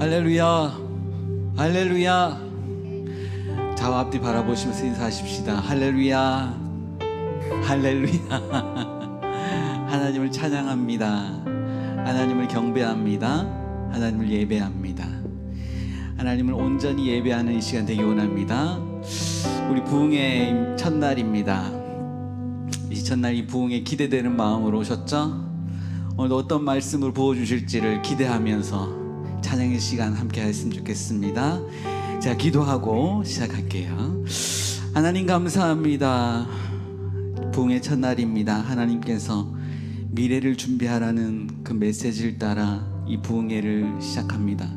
할렐루야, 할렐루야. 자, 앞뒤 바라보시면서 인사하십시다. 할렐루야, 할렐루야. 하나님을 찬양합니다. 하나님을 경배합니다. 하나님을 예배합니다. 하나님을 온전히 예배하는 이 시간 되기 원합니다. 우리 부흥의 첫날입니다. 이 첫날 이 부흥에 기대되는 마음으로 오셨죠? 오늘 어떤 말씀을 부어주실지를 기대하면서 찬양의 시간 함께 했으면 좋겠습니다. 자, 기도하고 시작할게요. 하나님 감사합니다. 부흥의 첫날입니다. 하나님께서 미래를 준비하라는 그 메시지를 따라 이 부흥회를 시작합니다.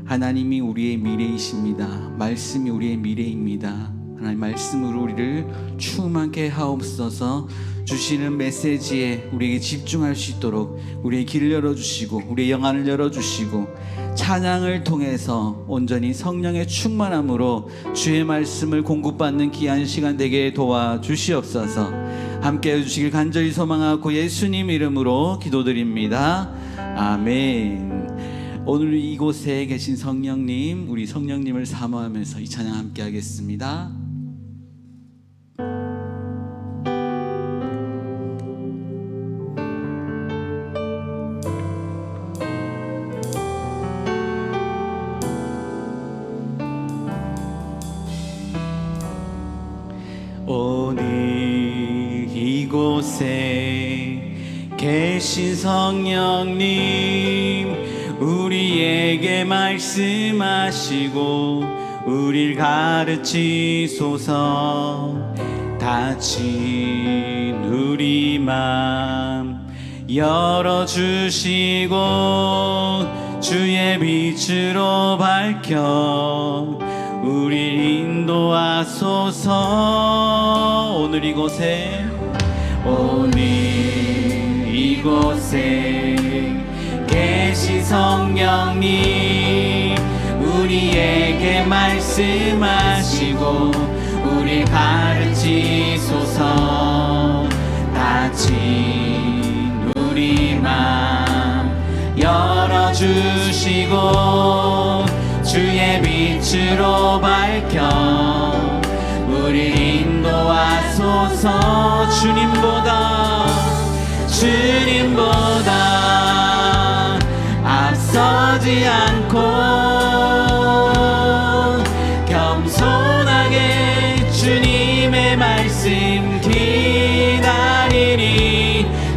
하나님이 우리의 미래이십니다. 말씀이 우리의 미래입니다. 하나님, 말씀으로 우리를 충만케 하옵소서. 주시는 메시지에 우리에게 집중할 수 있도록 우리의 길을 열어주시고 우리의 영안을 열어주시고 찬양을 통해서 온전히 성령의 충만함으로 주의 말씀을 공급받는 귀한 시간 되게 도와주시옵소서. 함께 해주시길 간절히 소망하고 예수님 이름으로 기도드립니다. 아멘. 오늘 이곳에 계신 성령님, 우리 성령님을 사모하면서 이 찬양 함께 하겠습니다. 오늘 이곳에 계신 성령님, 우리에게 말씀하시고 우릴 가르치소서. 닫힌 우리 맘 열어주시고 주의 빛으로 밝혀 우리 인도하소서. 오늘 이곳에 계신 성령님, 우리에게 말씀하시고 우리 가르치소서. 닫힌 우리 맘 열어주시고 주의 빛으로 밝혀 우리 인도하소서. 주님보다 앞서지 않고 겸손하게 주님의 말씀 기다리니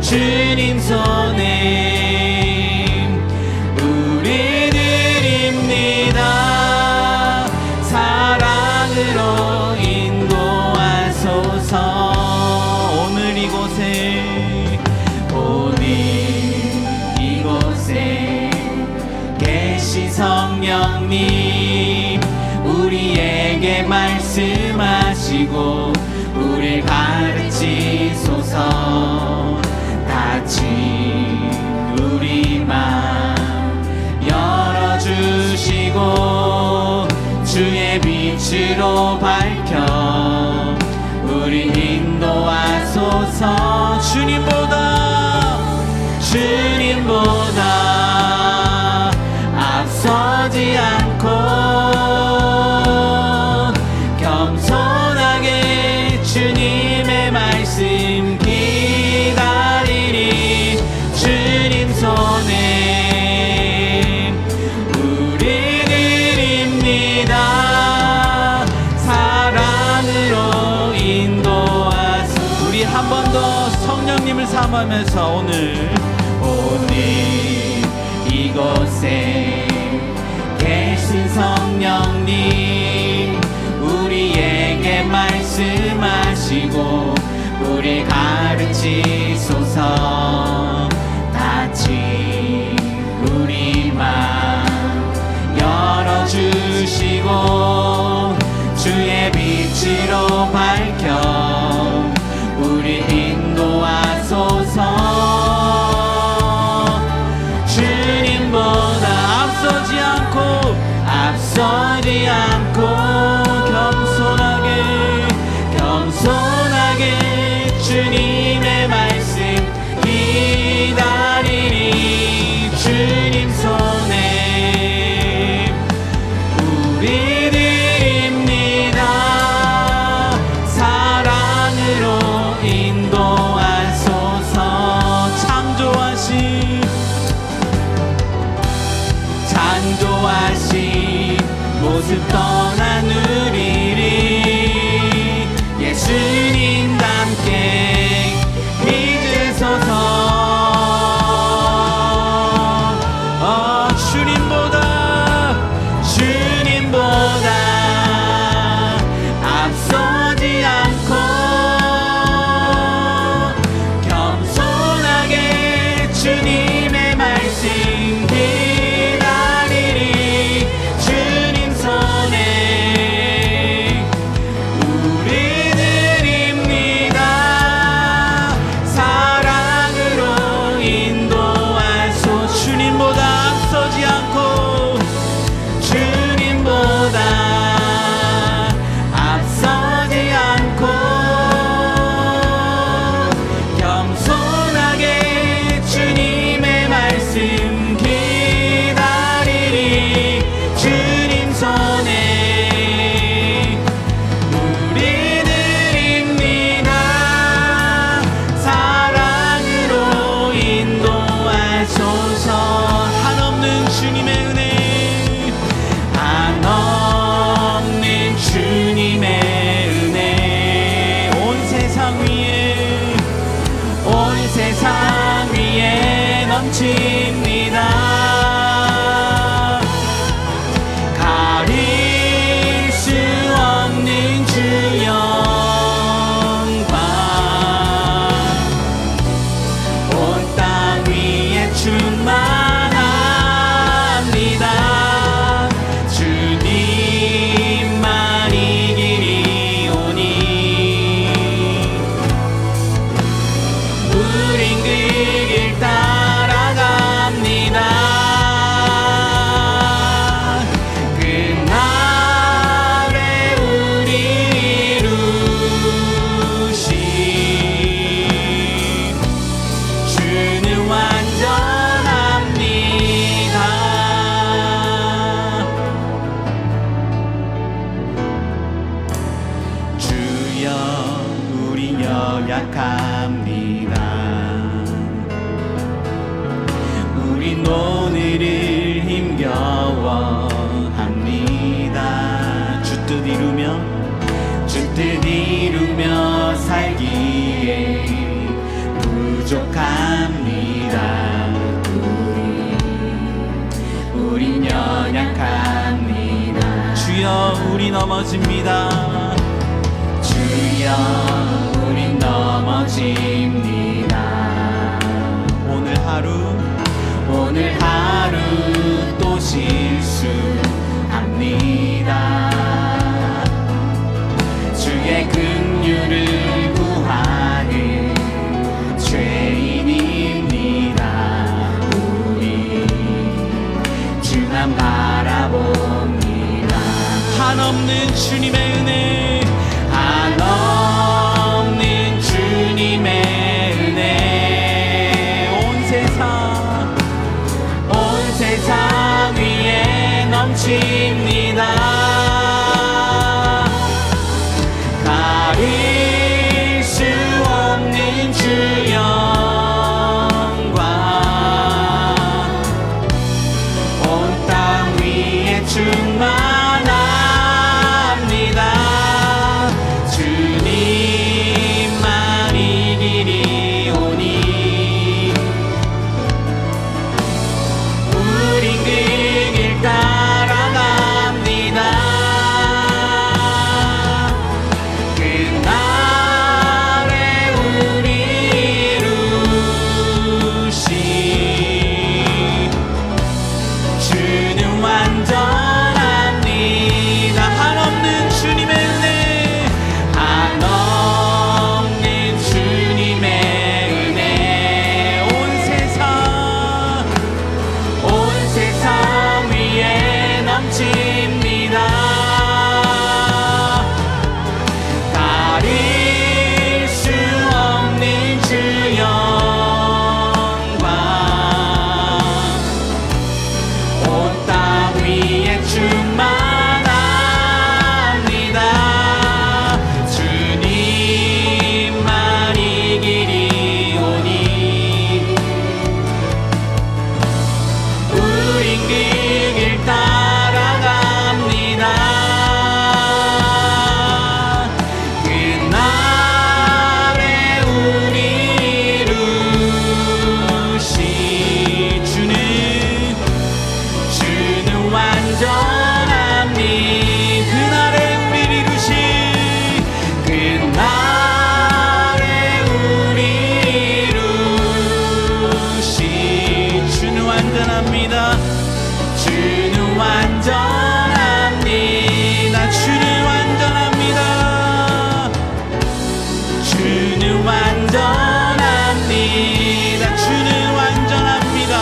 주님 손에 우리 드립니다. 사랑으로 인도하소서. 오늘 이곳에 계신 성령님, 우리에게 말씀하시고 우릴 가르치소서. 닫힌 우리 맘 열어주시고 주의 빛으로 밝혀 우리 인도하소서. 주님보다 앞서지 않고 겸손하게 주님의 말씀 기다리니 주님 손에 우리 드립니다. 사랑으로 인도하소서. 우리 한 번 더 성령님을 사모하면서 오늘 이곳에 계신 성령님, 우리에게 말씀하시고 우리 가르치소서. 닫힌 우리 맘 열어주시고 주의 빛으로 밝혀 우리 인도하소서. 앞서지 않고 겸손하게 주님의 말씀 기다리니 주님 손에 모습 떠나누리리. 예수님과 함께 믿으소서. 주님보다 앞서지 않고 겸손하게 주님의 말씀 기다리리. 주님 손에 우리 드립니다. 사랑으로 인도하소. 주님보다 앞서지 않고 주님보다 앞서지 않고 겸손하게 주님의 말씀 기다리리. 주님 손에 우리 드립니다. 사랑으로 인도하소서. 한없는 주님의 은혜, 한없는 주님의 은혜, 온 세상 위에 넘칩니다. 가릴 수 없는 주 영광, 온 땅 위에 충만합니다. 주님만 이길이 오니 우린 그 길 따라갑니다. 그날에 우리 이루신 주는 완전합니다. 주여 우리 연약합니다. 우린 오늘을 힘겨워합니다. 주 뜻 이루며 살기에 부족합니다. 우린 연약합니다. 주여 우리 넘어집니다. 주여 우린 넘어집니다. 오늘 하루 또 실수합니다. 주의 긍휼을 구하는 죄인입니다. 우리 주만 바라봅니다. 한없는 주님의 은혜, 한없는 주님의 은혜, 온 세상 위에 넘칩니다. 가릴 수 없는 주 영광, 온 땅 위에 충만합니다. 주님만 이길이 오니 우린 그 길 따라갑니다. 완전합니다. 주는 완전합니다. 주는 완전합니다. 주는 완전합니다.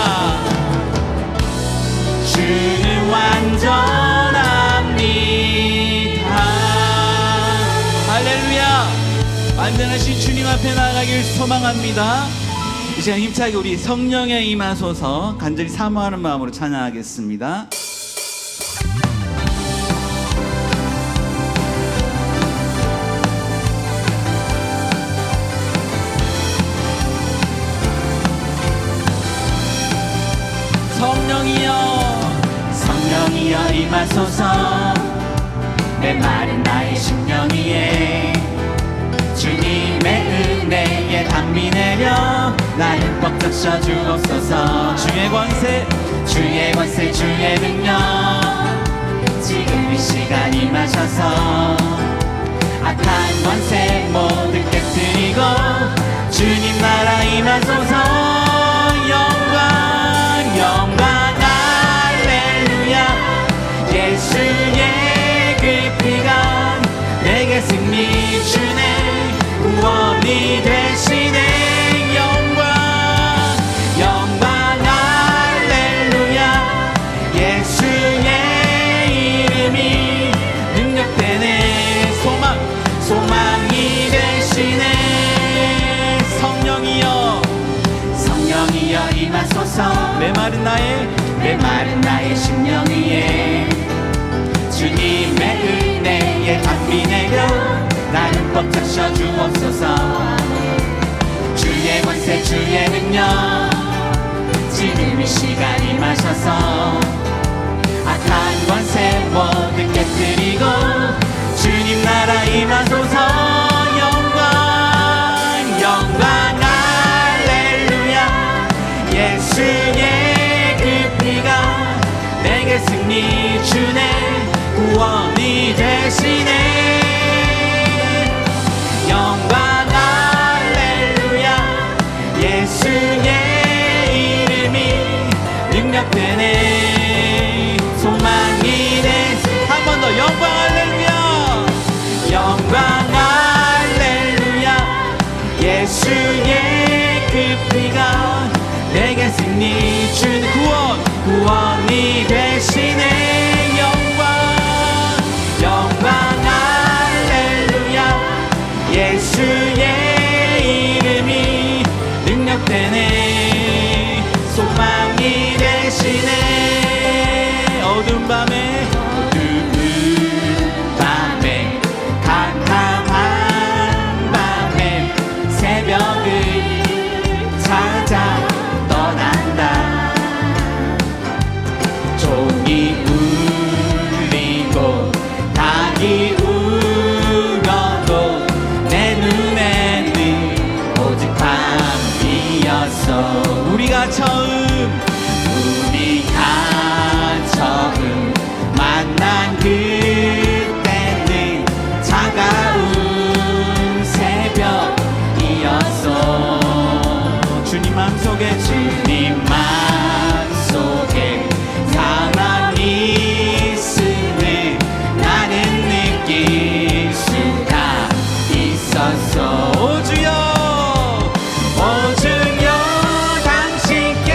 주는 완전합니다. 할렐루야. 완전하신 주님 앞에 나아가길 소망합니다. 이 시간 힘차게 우리 성령에 임하소서 간절히 사모하는 마음으로 찬양하겠습니다. 성령이여 임하소서 내 마른 나의 심령 위에 주님의 은혜에 담비 내려 나를 뻑 적셔 주옵소서. 주의 권세 주의 능력 지금 이 시간 임하셔서 악한 권세 모두 깨뜨리고 주님 나라 임하소서. 영광 할렐루야. 예수의 그 피가 내게 승리 주네. 구원이 되시네. 영광 할렐루야. 예수의 이름이 능력되네. 소망이 되시네. 성령이여 임하소서 내 마른 나의 심령 위에 주님의 은혜에 담비 내려 나를 뻑 적셔 주옵소서. 주의 권세 주의 능력 지금 이 시간 임하셔서 악한 권세 모두 깨뜨리고 주님 나라 임하소서. 영광 할렐루야. 예수의 그 피가 내게 승리 주네. 구원이 되시네. 영광 할렐루야. 예수의 이름이 능력되네. 소망이 되시. 한 번 더 영광 할렐루야. 영광 할렐루야. 예수의 그 피가 내게 승리 주는 구원이 되시네. 영광 할렐루야. 예수의 이름이 능력되네. 소망이 되시네. 어두운 밤에 캄캄한 밤에 새벽을 찾아 떠난다. 종이 울리고 닭이 울어도 내 눈에는 오직 밤이었어. 우리가 처음 만난 그때는 차가운 새벽이었어. 주님 맘속에 가만히 있음을 나는 느낄 수가 있었어. 오 주여 당신께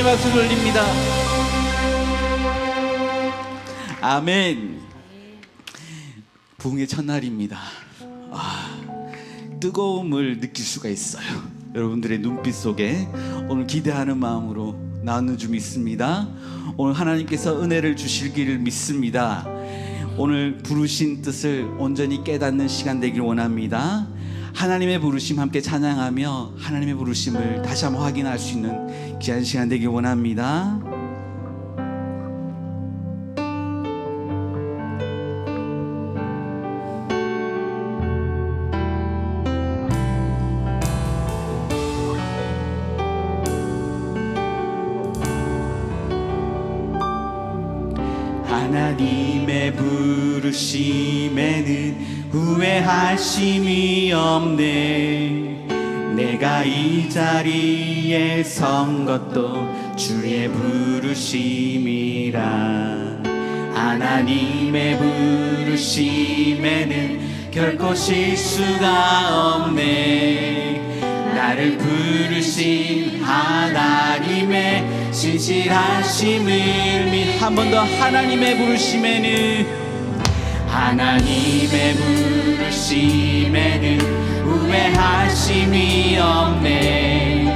박수 돌립니다. 아멘. 부흥의 첫날입니다. 뜨거움을 느낄 수가 있어요. 여러분들의 눈빛 속에 오늘 기대하는 마음으로 나누는 줄 믿습니다. 오늘 하나님께서 은혜를 주실 길을 믿습니다. 오늘 부르신 뜻을 온전히 깨닫는 시간 되길 원합니다. 하나님의 부르심 함께 찬양하며 하나님의 부르심을 다시 한번 확인할 수 있는 귀한 시간 되길 원합니다. 하나님의 부르심에는 후회하심이 없네. 내가 이 자리에 선 것도 주의 부르심이라. 하나님의 부르심에는 결코 실수가 없네. 나를 부르신 하나님의 신실하심을 한 번 더. 하나님의 부르심에는 하나님의 부르심에는 후회하심이 없네.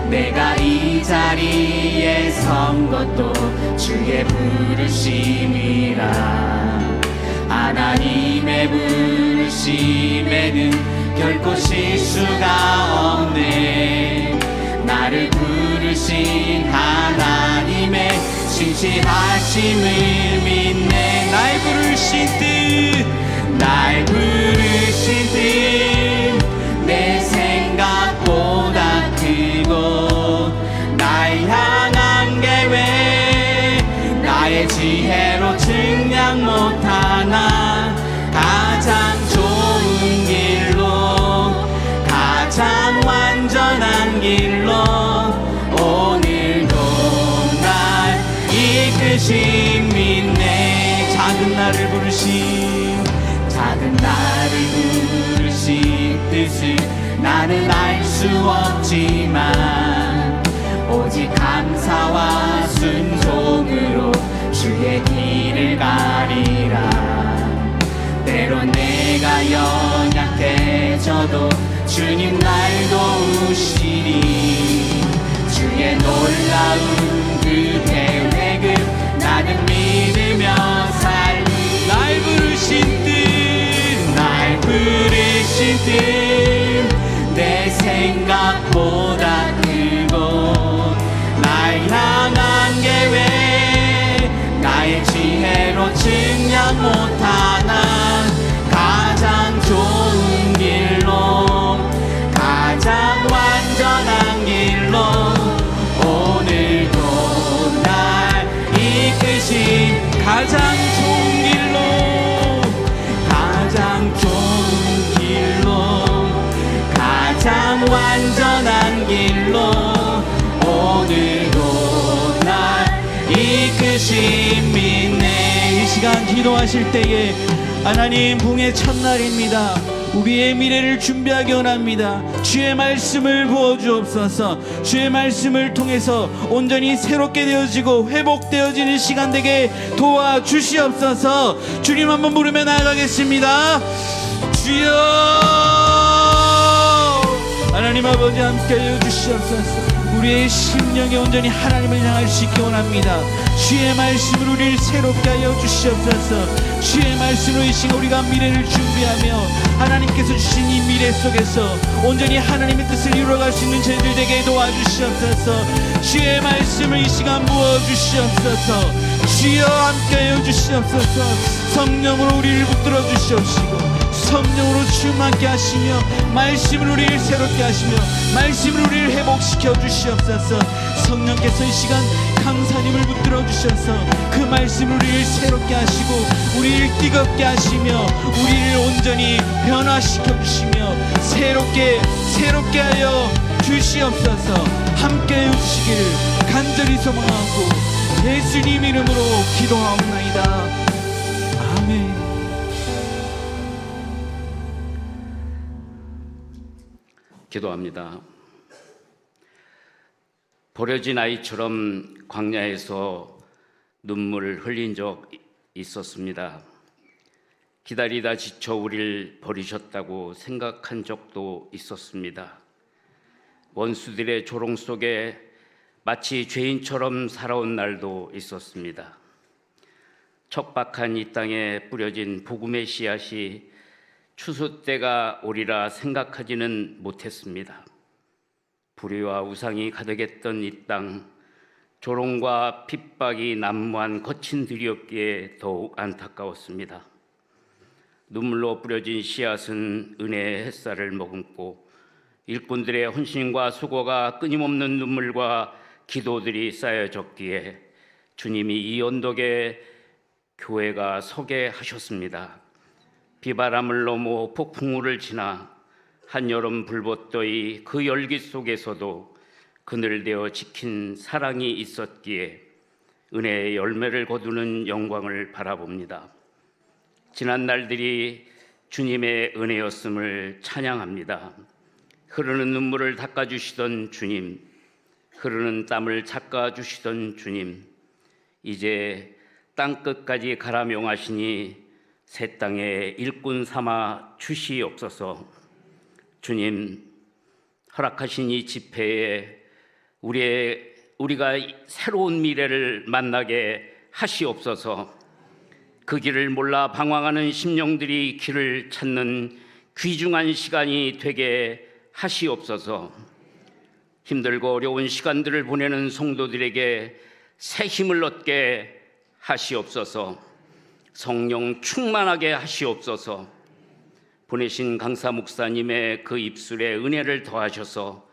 내가 이 자리에 선 것도 주의 부르심이라. 하나님의 부르심에는 결코 실수가 없네. 나를 부르신 하나님의 신실하심을 믿네. 날 부르신 뜻, 날 부르신 뜻 내 생각보다 크고 날 향한 계획 나의 지혜로 측량 못하나. 가장 좋은 길로 가장 완전한 길로 오늘도 날 이끄신 믿네. 작은 나를 부르신 뜻을 나는 알 수 없지만 오직 감사와 순종으로 주의 길을 가리라. 때론 내가 연약해져도 주님 날 도우시니. 주의 놀라운 그 계획을 나는 믿으며 살리. 날 부르신 뜻, 날 부르신 뜻 내 생각보다 크고 날 향한 계획 나의 지혜로 측량 못하나. 가장 좋은 길로 가장 완전한 길로 오늘도 날 이끄신. 가장 좋은 길로 가장 좋은 길로 가장 완전한 길로 오늘도 날 이끄신 믿네. 이 시간 기도하실 때에 하나님 부흥의 첫날입니다. 우리의 미래를 준비하기 원합니다. 주의 말씀을 부어주옵소서. 주의 말씀을 통해서 온전히 새롭게 되어지고 회복되어지는 시간 되게 도와주시옵소서. 주님 한번 부르며 나아가겠습니다. 주여. 하나님 아버지 함께하여 주시옵소서. 우리의 심령이 온전히 하나님을 향할 수 있기 원합니다. 주의 말씀으로 우리를 새롭게 하여 주시옵소서. 주의 말씀으로 이 시간 우리가 미래를 준비하며 하나님께서 주신 이 미래 속에서 온전히 하나님의 뜻을 이루어갈 수 있는 저희들 되게 도와주시옵소서. 주의 말씀을 이 시간 부어주시옵소서. 주여 함께하여 주시옵소서. 성령으로 우리를 붙들어 주시옵시고 성령으로 충만케 하시며 말씀으로 우리를 새롭게 하시며 말씀으로 우리를 회복시켜 주시옵소서. 성령께서 이 시간 강사님을 붙들어 주셔서 그 말씀으로 우리를 새롭게 하시고 우리를 뜨겁게 하시며 우리를 온전히 변화시켜 주시며 새롭게 하여 주시옵소서. 함께해 주시기를 간절히 소망하고 예수님 이름으로 기도하옵나이다. 아멘. 기도합니다. 버려진 아이처럼 광야에서 눈물을 흘린 적 있었습니다. 기다리다 지쳐 우리를 버리셨다고 생각한 적도 있었습니다. 원수들의 조롱 속에 마치 죄인처럼 살아온 날도 있었습니다. 척박한 이 땅에 뿌려진 복음의 씨앗이 추수 때가 오리라 생각하지는 못했습니다. 불의와 우상이 가득했던 이 땅, 조롱과 핍박이 난무한 거친 들이었기에 더욱 안타까웠습니다. 눈물로 뿌려진 씨앗은 은혜의 햇살을 머금고 일꾼들의 헌신과 수고가 끊임없는 눈물과 기도들이 쌓여졌기에 주님이 이 언덕에 교회가 서게 하셨습니다. 비바람을 넘어 폭풍우를 지나 한여름 불볕더위 그 열기 속에서도 그늘되어 지킨 사랑이 있었기에 은혜의 열매를 거두는 영광을 바라봅니다. 지난 날들이 주님의 은혜였음을 찬양합니다. 흐르는 눈물을 닦아주시던 주님, 흐르는 땀을 닦아주시던 주님, 이제 땅끝까지 가라 명하시니 새 땅에 일꾼 삼아 주시옵소서. 주님, 허락하신 이 집회에 우리가 새로운 미래를 만나게 하시옵소서. 그 길을 몰라 방황하는 심령들이 길을 찾는 귀중한 시간이 되게 하시옵소서. 힘들고 어려운 시간들을 보내는 성도들에게 새 힘을 얻게 하시옵소서. 성령 충만하게 하시옵소서. 보내신 강사 목사님의 그 입술에 은혜를 더하셔서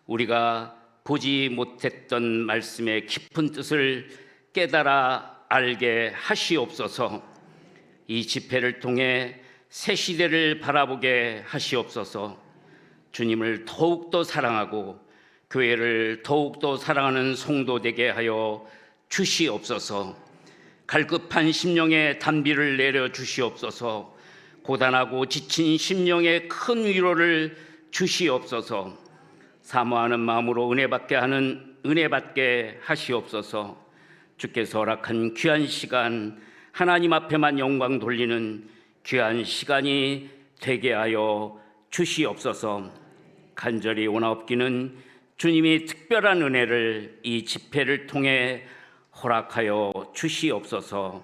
우리가 보지 못했던 말씀의 깊은 뜻을 깨달아 알게 하시옵소서. 이 집회를 통해 새 시대를 바라보게 하시옵소서. 주님을 더욱더 사랑하고 교회를 더욱더 사랑하는 성도 되게 하여 주시옵소서. 갈급한 심령에 단비를 내려 주시옵소서. 고단하고 지친 심령에 큰 위로를 주시옵소서. 사모하는 마음으로 은혜 받게 하시옵소서. 주께서 허락한 귀한 시간, 하나님 앞에만 영광 돌리는 귀한 시간이 되게 하여 주시옵소서. 간절히 원하옵기는 주님이 특별한 은혜를 이 집회를 통해 허락하여 주시옵소서.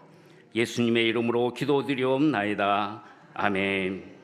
예수님의 이름으로 기도드리옵나이다. 아멘.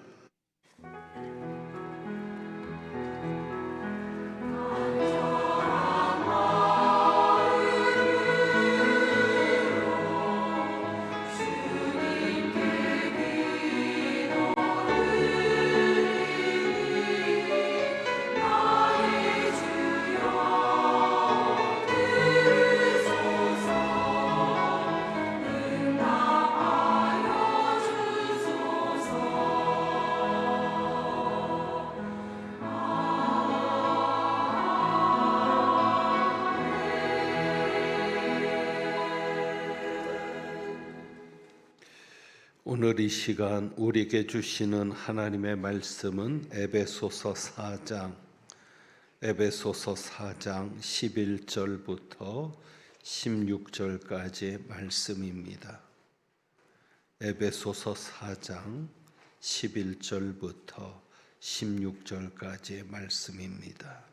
오늘 이 시간 우리에게 주시는 하나님의 말씀은 에베소서 4장 11절부터 16절까지의 말씀입니다. 에베소서 4장 11절부터 16절까지의 말씀입니다.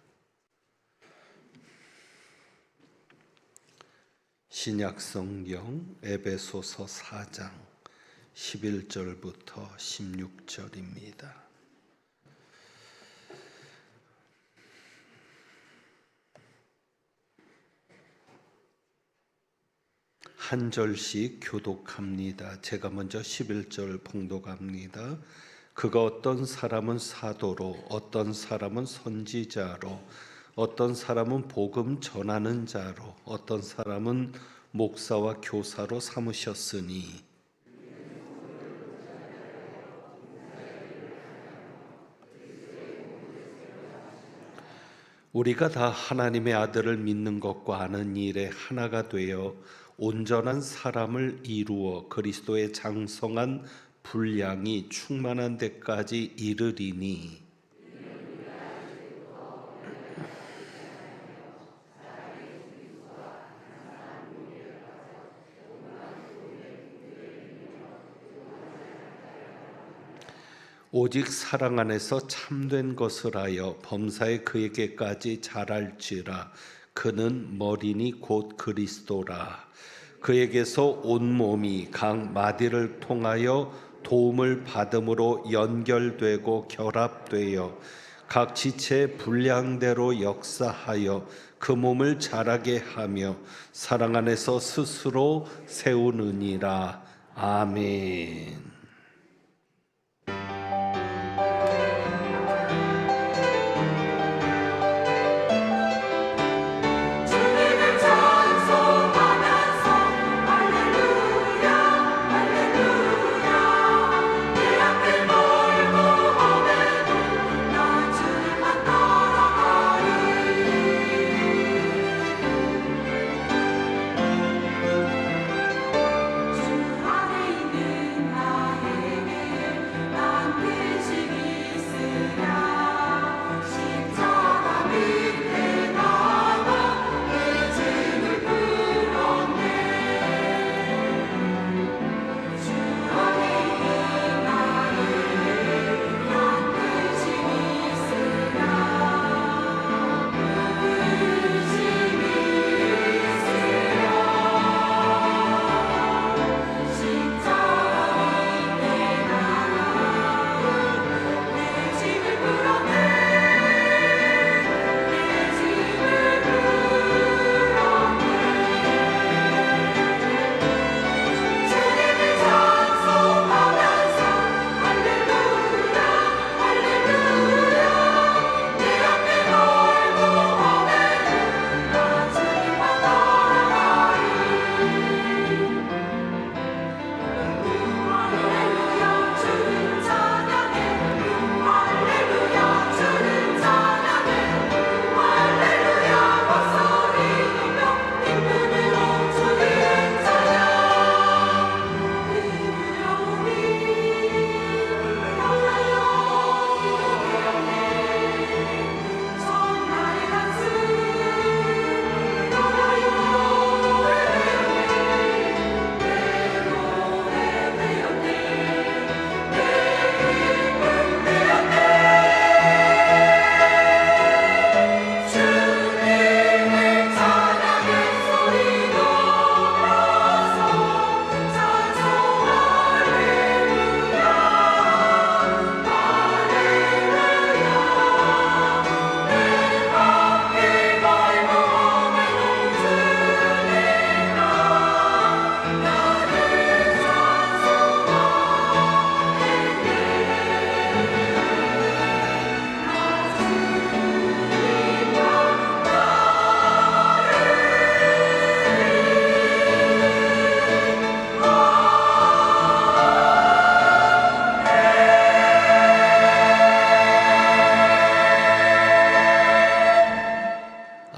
신약성경 에베소서 4장 11절부터 16절입니다. 한 절씩 교독합니다. 제가 먼저 11절 봉독합니다. 그가 어떤 사람은 사도로, 어떤 사람은 선지자로, 어떤 사람은 복음 전하는 자로, 어떤 사람은 목사와 교사로 삼으셨으니 우리가 다 하나님의 아들을 믿는 것과 아는 일에 하나가 되어 온전한 사람을 이루어 그리스도의 장성한 분량이 충만한 데까지 이르리니 오직 사랑 안에서 참된 것을 하여 범사에 그에게까지 자랄지라. 그는 머리니 곧 그리스도라. 그에게서 온 몸이 각 마디를 통하여 도움을 받음으로 연결되고 결합되어 각 지체의 분량대로 역사하여 그 몸을 자라게 하며 사랑 안에서 스스로 세우느니라. 아멘.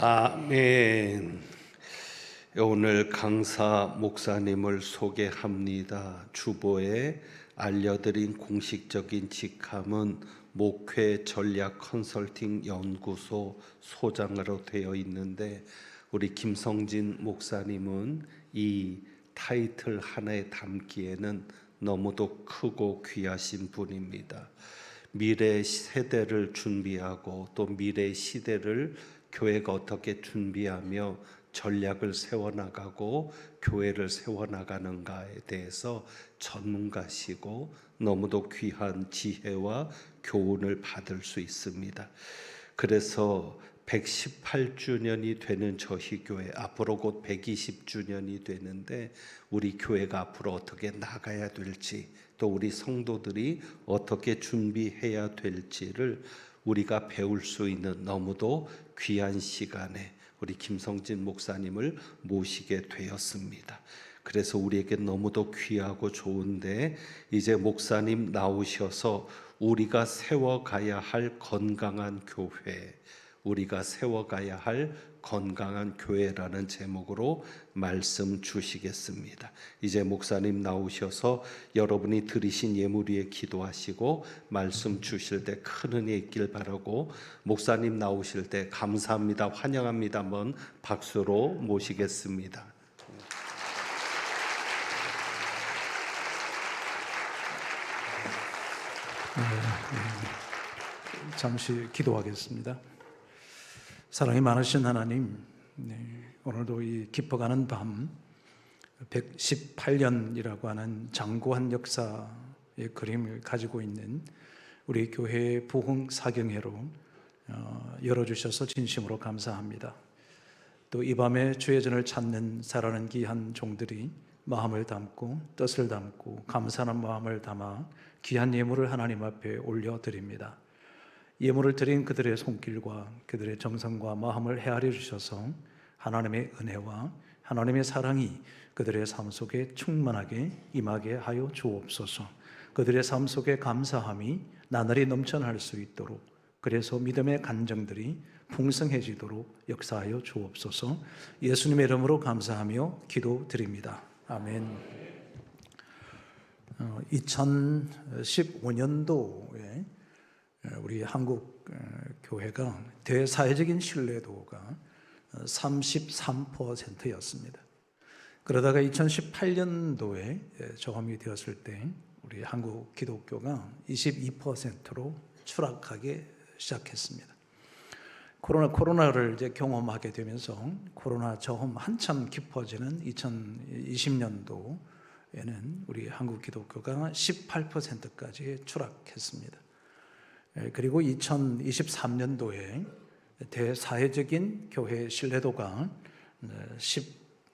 아멘. 오늘 강사 목사님을 소개합니다. 주보에 알려드린 공식적인 직함은 목회 전략 컨설팅 연구소 소장으로 되어 있는데 우리 김성진 목사님은 이 타이틀 하나에 담기에는 너무도 크고 귀하신 분입니다. 미래 세대를 준비하고 또 미래 시대를 교회가 어떻게 준비하며 전략을 세워나가고 교회를 세워나가는가에 대해서 전문가시고 너무도 귀한 지혜와 교훈을 받을 수 있습니다. 그래서 118주년이 되는 저희 교회, 앞으로 곧 120주년이 되는데 우리 교회가 앞으로 어떻게 나가야 될지, 또 우리 성도들이 어떻게 준비해야 될지를 우리가 배울 수 있는 너무도 귀한 시간에 우리 김성진 목사님을 모시게 되었습니다. 그래서 우리에게 너무도 귀하고 좋은데 이제 목사님 나오셔서 우리가 세워가야 할 건강한 교회, 우리가 세워가야 할 건강한 교회라는 제목으로 말씀 주시겠습니다. 이제 목사님 나오셔서 여러분이 드리신 예물 위에 기도하시고 말씀 주실 때 큰 은혜 있길 바라고, 목사님 나오실 때 감사합니다, 환영합니다 한번 박수로 모시겠습니다. 잠시 기도하겠습니다. 사랑이 많으신 하나님, 오늘도 이 깊어가는 밤 118년이라고 하는 장고한 역사의 그림을 가지고 있는 우리 교회의 부흥 사경회로 열어주셔서 진심으로 감사합니다. 또 이 밤에 주의 전을 찾는 살아는 귀한 종들이 마음을 담고 뜻을 담고 감사하는 마음을 담아 귀한 예물을 하나님 앞에 올려드립니다. 예물을 드린 그들의 손길과 그들의 정성과 마음을 헤아려 주셔서 하나님의 은혜와 하나님의 사랑이 그들의 삶 속에 충만하게 임하게 하여 주옵소서. 그들의 삶 속에 감사함이 나날이 넘쳐날 수 있도록, 그래서 믿음의 간정들이 풍성해지도록 역사하여 주옵소서. 예수님의 이름으로 감사하며 기도드립니다. 아멘. 2015년도에 우리 한국 교회가 대사회적인 신뢰도가 33%였습니다. 그러다가 2018년도에 저감이 되었을 때 우리 한국 기독교가 22%로 추락하기 시작했습니다. 코로나를 이제 경험하게 되면서 코로나 저험 한참 깊어지는 2020년도에는 우리 한국 기독교가 18%까지 추락했습니다. 그리고 2023년도에 대사회적인 교회 신뢰도가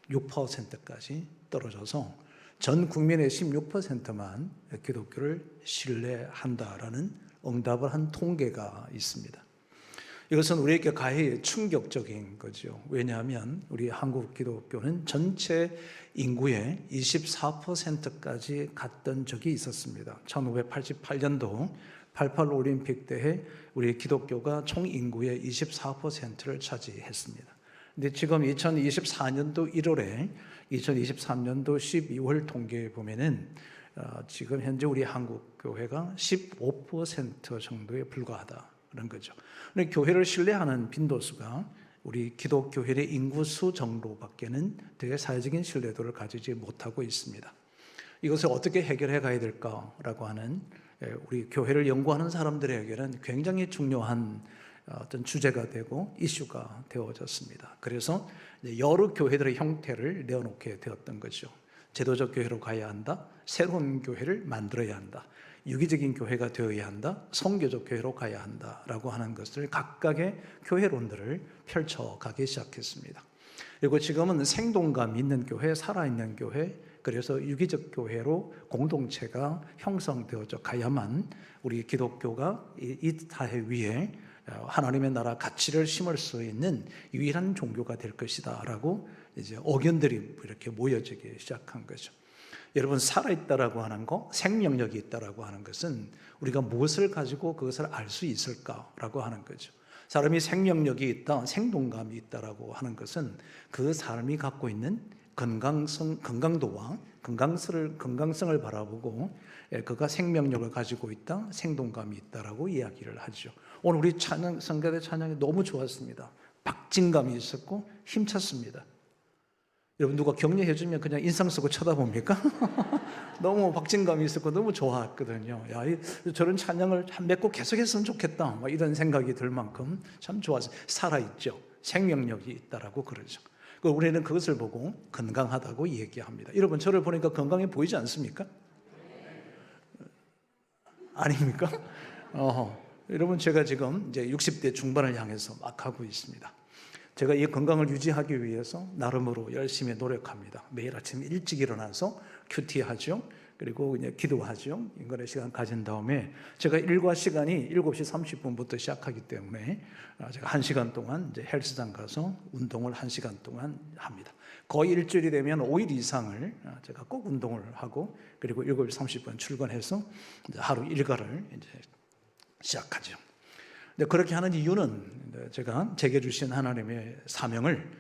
16%까지 떨어져서 전 국민의 16%만 기독교를 신뢰한다라는 응답을 한 통계가 있습니다. 이것은 우리에게 가히 충격적인 거죠. 왜냐하면 우리 한국 기독교는 전체 인구의 24%까지 갔던 적이 있었습니다. 1988년도 88 올림픽 때에 우리 기독교가 총 인구의 24%를 차지했습니다. 근데 지금 2024년도 1월에 2023년도 12월 통계에 보면은 지금 현재 우리 한국 교회가 15% 정도에 불과하다 그런 거죠. 근데 교회를 신뢰하는 빈도수가 우리 기독교회의 인구수 정도밖에는 대사회적인 신뢰도를 가지지 못하고 있습니다. 이것을 어떻게 해결해 가야 될까라고 하는 우리 교회를 연구하는 사람들에게는 굉장히 중요한 어떤 주제가 되고 이슈가 되어졌습니다. 그래서 여러 교회들의 형태를 내어놓게 되었던 거죠. 제도적 교회로 가야 한다, 새로운 교회를 만들어야 한다, 유기적인 교회가 되어야 한다, 성교적 교회로 가야 한다라고 하는 것을 각각의 교회론들을 펼쳐가기 시작했습니다. 그리고 지금은 생동감 있는 교회, 살아있는 교회, 그래서 유기적 교회로 공동체가 형성되어져 가야만 우리 기독교가 이 사회 위에 하나님의 나라 가치를 심을 수 있는 유일한 종교가 될 것이다라고 이제 의견들이 이렇게 모여지기 시작한 거죠. 여러분, 살아있다라고 하는 거, 생명력이 있다라고 하는 것은 우리가 무엇을 가지고 그것을 알 수 있을까라고 하는 거죠. 사람이 생명력이 있다, 생동감이 있다라고 하는 것은 그 사람이 갖고 있는 건강도와 건강성을 바라보고 그가 생명력을 가지고 있다, 생동감이 있다라고 이야기를 하죠. 오늘 우리 성가대 찬양이 너무 좋았습니다. 박진감이 있었고 힘찼습니다. 여러분, 누가 격려해 주면 그냥 인상 쓰고 쳐다봅니까? 너무 박진감이 있었고 너무 좋았거든요. 야, 저런 찬양을 몇 곡 계속했으면 좋겠다, 이런 생각이 들 만큼 참 좋았어요. 살아있죠. 생명력이 있다라고 그러죠. 우리는 그것을 보고 건강하다고 얘기합니다. 여러분, 저를 보니까 건강해 보이지 않습니까? 아닙니까? 여러분, 제가 지금 이제 60대 중반을 향해서 막 가고 있습니다. 제가 이 건강을 유지하기 위해서 나름으로 열심히 노력합니다. 매일 아침 일찍 일어나서 큐티하죠. 그리고 이제 기도하죠. 인간의 시간 가진 다음에 제가 일과 시간이 7시 30분부터 시작하기 때문에 제가 1시간 동안 이제 헬스장 가서 운동을 1시간 동안 합니다. 거의 일주일이 되면 5일 이상을 제가 꼭 운동을 하고, 그리고 7시 30분 출근해서 이제 하루 일과를 이제 시작하죠. 근데 그렇게 하는 이유는 제가 제게 주신 하나님의 사명을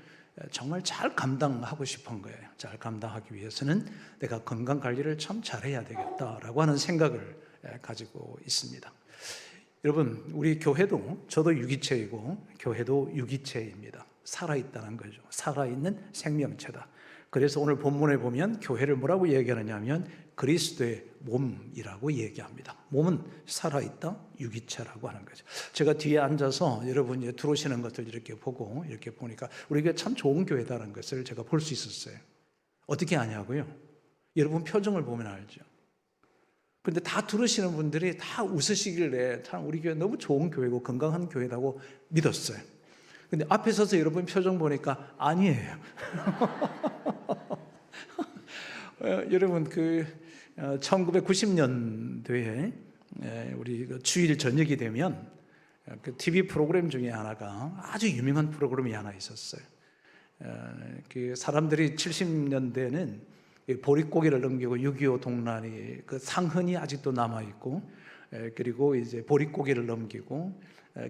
정말 잘 감당하고 싶은 거예요. 잘 감당하기 위해서는 내가 건강 관리를 참 잘해야 되겠다라고 하는 생각을 가지고 있습니다. 여러분, 우리 교회도, 저도 유기체이고 교회도 유기체입니다. 살아있다는 거죠. 살아있는 생명체다. 그래서 오늘 본문에 보면 교회를 뭐라고 얘기하느냐 하면 그리스도의 몸이라고 얘기합니다. 몸은 살아있다 유기체라고 하는 거죠. 제가 뒤에 앉아서 여러분 이제 들어오시는 것들 이렇게 보고 이렇게 보니까 우리 교회 참 좋은 교회다라는 것을 제가 볼 수 있었어요. 어떻게 아냐고요? 여러분 표정을 보면 알죠. 근데 다 들으시는 분들이 다 웃으시길래 참 우리 교회 너무 좋은 교회고 건강한 교회라고 믿었어요. 근데 앞에 서서 여러분 표정 보니까 아니에요. 여러분 그 1990년도에 우리 그 주일 저녁이 되면 그 TV 프로그램 중에 하나가 아주 유명한 프로그램이 하나 있었어요. 그 사람들이 70년대에는 보릿고개를 넘기고 6.25 동란이 그 상흔이 아직도 남아 있고, 그리고 이제 보릿고개를 넘기고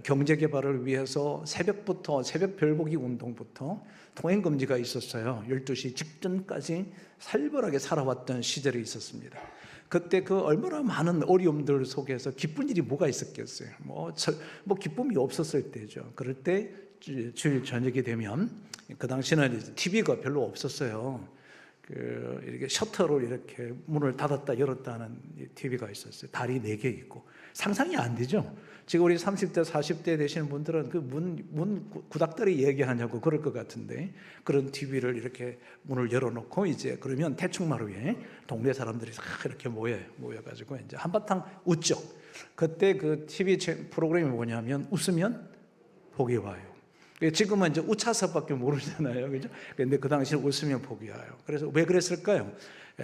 경제 개발을 위해서 새벽부터 새벽 별보기 운동부터 통행 금지가 있었어요. 12시 직전까지 살벌하게 살아왔던 시절이 있었습니다. 그때 그 얼마나 많은 어려움들 속에서 기쁜 일이 뭐가 있었겠어요. 뭐 기쁨이 없었을 때죠. 그럴 때 주일 저녁이 되면 그 당시는 이제 TV가 별로 없었어요. 이렇게 셔터로 이렇게 문을 닫았다 열었다 하는 TV가 있었어요. 다리 4개 있고. 상상이 안 되죠? 지금 우리 30대, 40대 되시는 분들은 그 문 구닥다리 얘기하냐고 그럴 것 같은데, 그런 TV를 이렇게 문을 열어놓고 이제 그러면 대충마루에 동네 사람들이 이렇게 모여가지고 이제 한바탕 웃죠. 그때 그 TV 프로그램이 뭐냐면 웃으면 복이 와요. 지금은 이제 우차사밖에 모르잖아요, 그죠? 근데 그 당시에 웃으면 복이 와요. 그래서 왜 그랬을까요?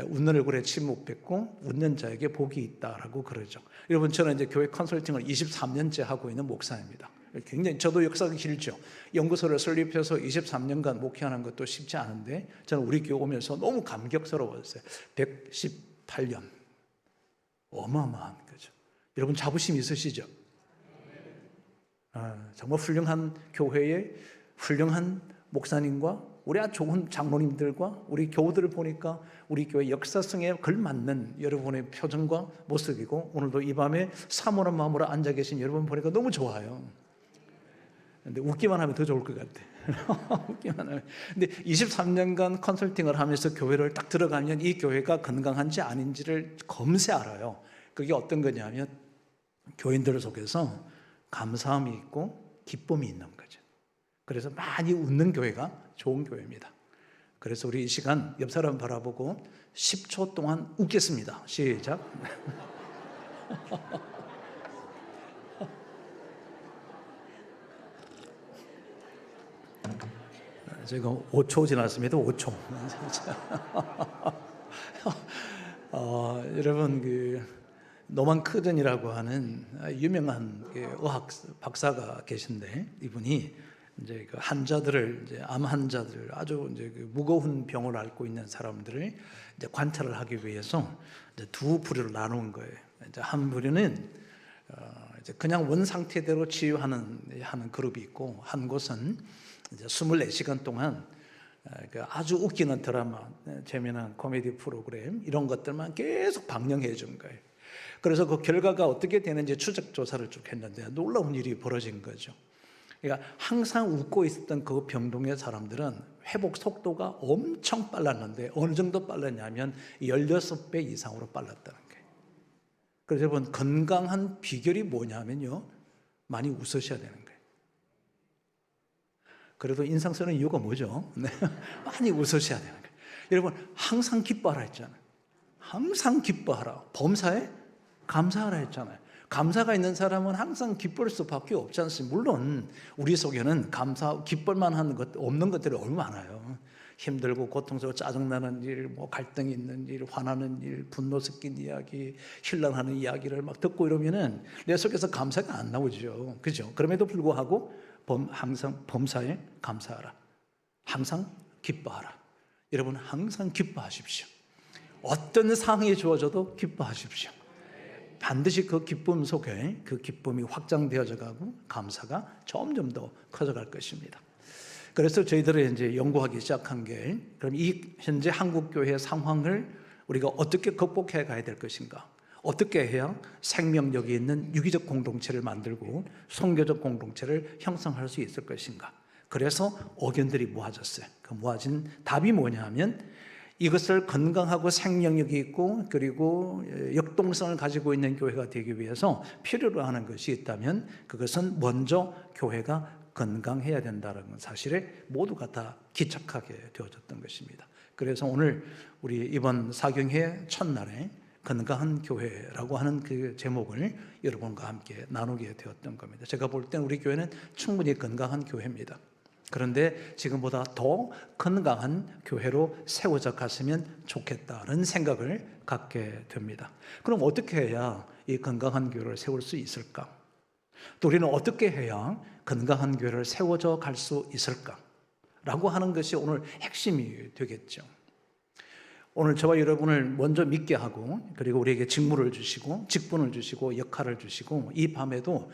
웃는 얼굴에 침 못 뱉고 웃는 자에게 복이 있다라고 그러죠. 여러분, 저는 이제 교회 컨설팅을 23년째 하고 있는 목사입니다. 굉장히 저도 역사가 길죠. 연구소를 설립해서 23년간 목회하는 것도 쉽지 않은데 저는 우리 교회 오면서 너무 감격스러웠어요. 118년 어마어마한 거죠. 여러분 자부심 있으시죠? 정말 훌륭한 교회에 훌륭한 목사님과 우리 아주 좋은 장로님들과 우리 교우들을 보니까 우리 교회 역사성에 걸맞는 여러분의 표정과 모습이고, 오늘도 이 밤에 사모한 마음으로 앉아 계신 여러분 보니까 너무 좋아요. 근데 웃기만 하면 더 좋을 것 같아. 웃기만 하면. 근데 23년간 컨설팅을 하면서 교회를 딱 들어가면 이 교회가 건강한지 아닌지를 검세 알아요. 그게 어떤 거냐면 교인들 속에서 감사함이 있고 기쁨이 있는 거죠. 그래서 많이 웃는 교회가 좋은 교회입니다. 그래서 우리 이 시간 옆 사람 바라보고 10초 동안 웃겠습니다. 시작. 제가 5초 지났습니다. 5초. 여러분 그 노만 크든이라고 하는 유명한 의학 박사가 계신데, 이분이 이제 그 환자들을 이제 암 환자들 아주 이제 그 무거운 병을 앓고 있는 사람들을 이제 관찰을 하기 위해서 이제 두 부류로 나눈 거예요. 이제 한 부류는 이제 그냥 원 상태대로 치유하는 그룹이 있고, 한 곳은 이제 24시간 동안 그 아주 웃기는 드라마, 재미난 코미디 프로그램 이런 것들만 계속 방영해 준 거예요. 그래서 그 결과가 어떻게 되는지 추적 조사를 쭉 했는데 놀라운 일이 벌어진 거죠. 그러니까 항상 웃고 있었던 그 병동의 사람들은 회복 속도가 엄청 빨랐는데 어느 정도 빨랐냐면 16배 이상으로 빨랐다는 거예요. 그래서 여러분, 건강한 비결이 뭐냐면요, 많이 웃으셔야 되는 거예요. 그래도 인상 쓰는 이유가 뭐죠? 네. 많이 웃으셔야 되는 거예요. 여러분, 항상 기뻐하라 했잖아요. 항상 기뻐하라. 범사에 감사하라 했잖아요. 감사가 있는 사람은 항상 기쁠 수밖에 없지 않습니까? 물론 우리 속에는 기쁠만 하는 것 없는 것들이 얼마나 많아요. 힘들고 고통스럽고 짜증나는 일, 뭐 갈등이 있는 일, 화나는 일, 분노 섞인 이야기, 신랑하는 이야기를 막 듣고 이러면은 내 속에서 감사가 안 나오죠. 그죠? 그럼에도 불구하고 항상 범사에 감사하라. 항상 기뻐하라. 여러분, 항상 기뻐하십시오. 어떤 상황이 주어져도 기뻐하십시오. 반드시 그 기쁨 속에 그 기쁨이 확장되어져 가고 감사가 점점 더 커져갈 것입니다. 그래서 저희들이 이제 연구하기 시작한 게, 그럼 이 현재 한국 교회의 상황을 우리가 어떻게 극복해 가야 될 것인가? 어떻게 해야 생명력이 있는 유기적 공동체를 만들고 선교적 공동체를 형성할 수 있을 것인가? 그래서 의견들이 모아졌어요. 그 모아진 답이 뭐냐 하면, 이것을 건강하고 생명력이 있고 그리고 역동성을 가지고 있는 교회가 되기 위해서 필요로 하는 것이 있다면 그것은 먼저 교회가 건강해야 된다는 사실에 모두가 다 기착하게 되어졌던 것입니다. 그래서 오늘 우리 이번 사경회 첫날에 건강한 교회라고 하는 그 제목을 여러분과 함께 나누게 되었던 겁니다. 제가 볼 땐 우리 교회는 충분히 건강한 교회입니다. 그런데 지금보다 더 건강한 교회로 세워져 갔으면 좋겠다는 생각을 갖게 됩니다. 그럼 어떻게 해야 이 건강한 교회를 세울 수 있을까? 또 우리는 어떻게 해야 건강한 교회를 세워져 갈 수 있을까? 라고 하는 것이 오늘 핵심이 되겠죠. 오늘 저와 여러분을 먼저 믿게 하고 그리고 우리에게 직무를 주시고 직분을 주시고 역할을 주시고 이 밤에도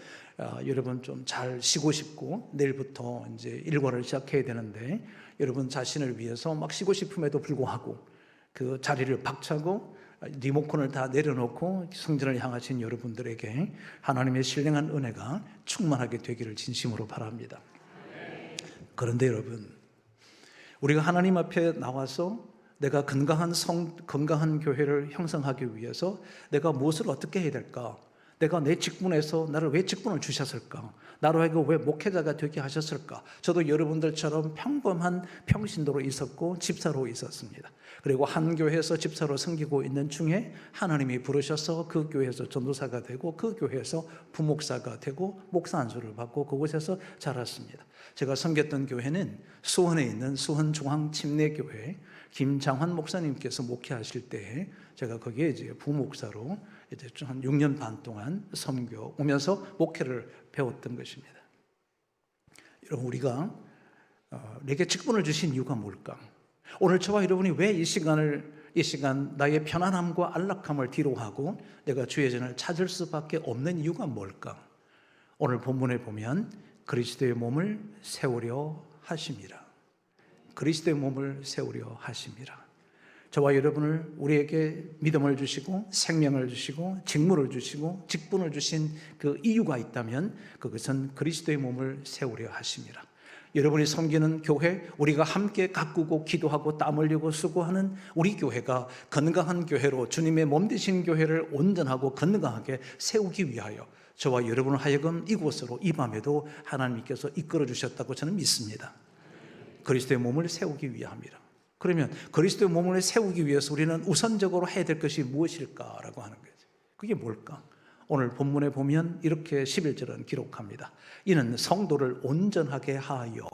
여러분 좀 잘 쉬고 싶고 내일부터 이제 일과를 시작해야 되는데 여러분 자신을 위해서 막 쉬고 싶음에도 불구하고 그 자리를 박차고 리모컨을 다 내려놓고 성전을 향하신 여러분들에게 하나님의 신령한 은혜가 충만하게 되기를 진심으로 바랍니다. 그런데 여러분, 우리가 하나님 앞에 나와서 내가 건강한 교회를 형성하기 위해서 내가 무엇을 어떻게 해야 될까? 내가 내 직분에서 나를 왜 직분을 주셨을까? 나로 하여금 왜 목회자가 되게 하셨을까? 저도 여러분들처럼 평범한 평신도로 있었고 집사로 있었습니다. 그리고 한 교회에서 집사로 섬기고 있는 중에 하나님이 부르셔서 그 교회에서 전도사가 되고 그 교회에서 부목사가 되고 목사 안수를 받고 그곳에서 자랐습니다. 제가 섬겼던 교회는 수원에 있는 수원중앙침례교회 김장환 목사님께서 목회하실 때 제가 거기에 이제 부목사로 이제 한 6년 반 동안 섬겨 오면서 목회를 배웠던 것입니다. 여러분, 우리가 내게 직분을 주신 이유가 뭘까? 오늘 저와 여러분이 왜 이 시간 나의 편안함과 안락함을 뒤로하고 내가 주의 전을 찾을 수밖에 없는 이유가 뭘까? 오늘 본문에 보면 그리스도의 몸을 세우려 하심이라. 그리스도의 몸을 세우려 하심이라. 저와 여러분을 우리에게 믿음을 주시고 생명을 주시고 직무를 주시고 직분을 주신 그 이유가 있다면 그것은 그리스도의 몸을 세우려 하심이라. 여러분이 섬기는 교회, 우리가 함께 가꾸고 기도하고 땀 흘리고 수고하는 우리 교회가 건강한 교회로 주님의 몸 되신 교회를 온전하고 건강하게 세우기 위하여 저와 여러분을 하여금 이곳으로 이 밤에도 하나님께서 이끌어 주셨다고 저는 믿습니다. 그리스도의 몸을 세우기 위함이라. 그러면 그리스도의 몸을 세우기 위해서 우리는 우선적으로 해야 될 것이 무엇일까라고 하는 거죠. 그게 뭘까? 오늘 본문에 보면 이렇게 11절은 기록합니다. 이는 성도를 온전하게 하여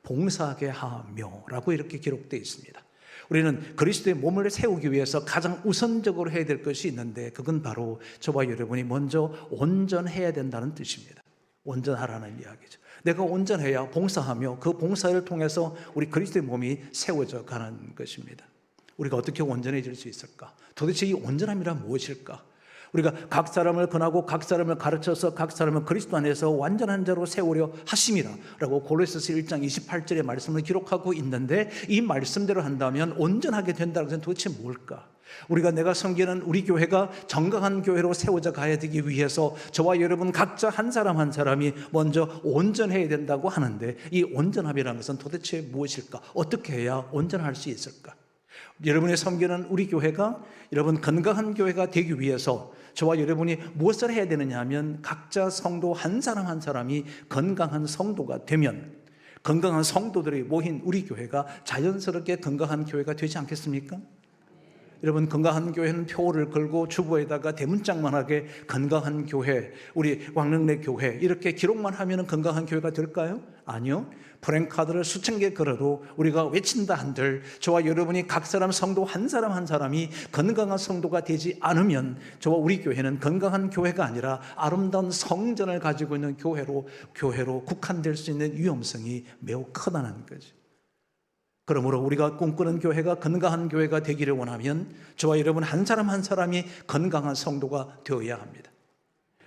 봉사하게 하며 라고 이렇게 기록되어 있습니다. 우리는 그리스도의 몸을 세우기 위해서 가장 우선적으로 해야 될 것이 있는데 그건 바로 저와 여러분이 먼저 온전해야 된다는 뜻입니다. 온전하라는 이야기죠. 내가 온전해야 봉사하며 그 봉사를 통해서 우리 그리스도의 몸이 세워져 가는 것입니다. 우리가 어떻게 온전해질 수 있을까? 도대체 이 온전함이란 무엇일까? 우리가 각 사람을 권하고 각 사람을 가르쳐서 각 사람을 그리스도 안에서 완전한 자로 세우려 하심이라 라고 골로새서 1장 28절의 말씀을 기록하고 있는데 이 말씀대로 한다면 온전하게 된다는 것은 도대체 뭘까? 우리가 내가 섬기는 우리 교회가 정강한 교회로 세워져 가야 되기 위해서 저와 여러분 각자 한 사람 한 사람이 먼저 온전해야 된다고 하는데 이 온전함이라는 것은 도대체 무엇일까? 어떻게 해야 온전할 수 있을까? 여러분이 섬기는 우리 교회가 여러분 건강한 교회가 되기 위해서 저와 여러분이 무엇을 해야 되느냐 하면 각자 성도 한 사람 한 사람이 건강한 성도가 되면 건강한 성도들이 모인 우리 교회가 자연스럽게 건강한 교회가 되지 않겠습니까? 여러분 건강한 교회는 표를 걸고 주보에다가 대문짝만하게 건강한 교회, 우리 광릉내 교회 이렇게 기록만 하면 건강한 교회가 될까요? 아니요. 프랭카드를 수천 개 걸어도 우리가 외친다 한들 저와 여러분이 각 사람 성도 한 사람 한 사람이 건강한 성도가 되지 않으면 저와 우리 교회는 건강한 교회가 아니라 아름다운 성전을 가지고 있는 교회로 국한될 수 있는 위험성이 매우 크다는 거죠. 그러므로 우리가 꿈꾸는 교회가 건강한 교회가 되기를 원하면 저와 여러분 한 사람 한 사람이 건강한 성도가 되어야 합니다.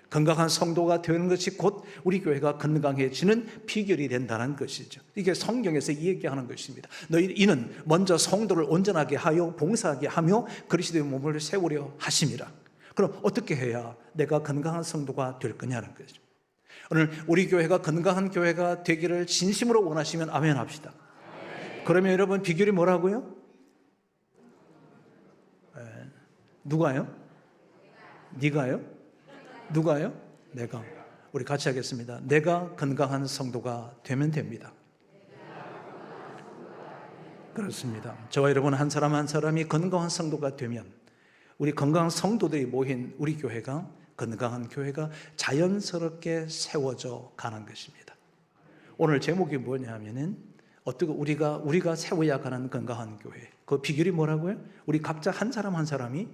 건강한 성도가 되는 것이 곧 우리 교회가 건강해지는 비결이 된다는 것이죠. 이게 성경에서 얘기하는 것입니다. 이는 먼저 성도를 온전하게 하여 봉사하게 하며 그리스도의 몸을 세우려 하심이라. 그럼 어떻게 해야 내가 건강한 성도가 될 거냐는 거죠. 오늘 우리 교회가 건강한 교회가 되기를 진심으로 원하시면 아멘 합시다. 그러면 여러분 비결이 뭐라고요? 누가요? 네가요? 누가요? 내가. 우리 같이 하겠습니다. 내가 건강한 성도가 되면 됩니다. 그렇습니다. 저와 여러분 한 사람 한 사람이 건강한 성도가 되면 우리 건강한 성도들이 모인 우리 교회가, 건강한 교회가 자연스럽게 세워져 가는 것입니다. 오늘 제목이 뭐냐면은 어떻게 우리가 세워야 가는 건강한 교회. 그 비결이 뭐라고요? 우리 각자 한 사람 한 사람이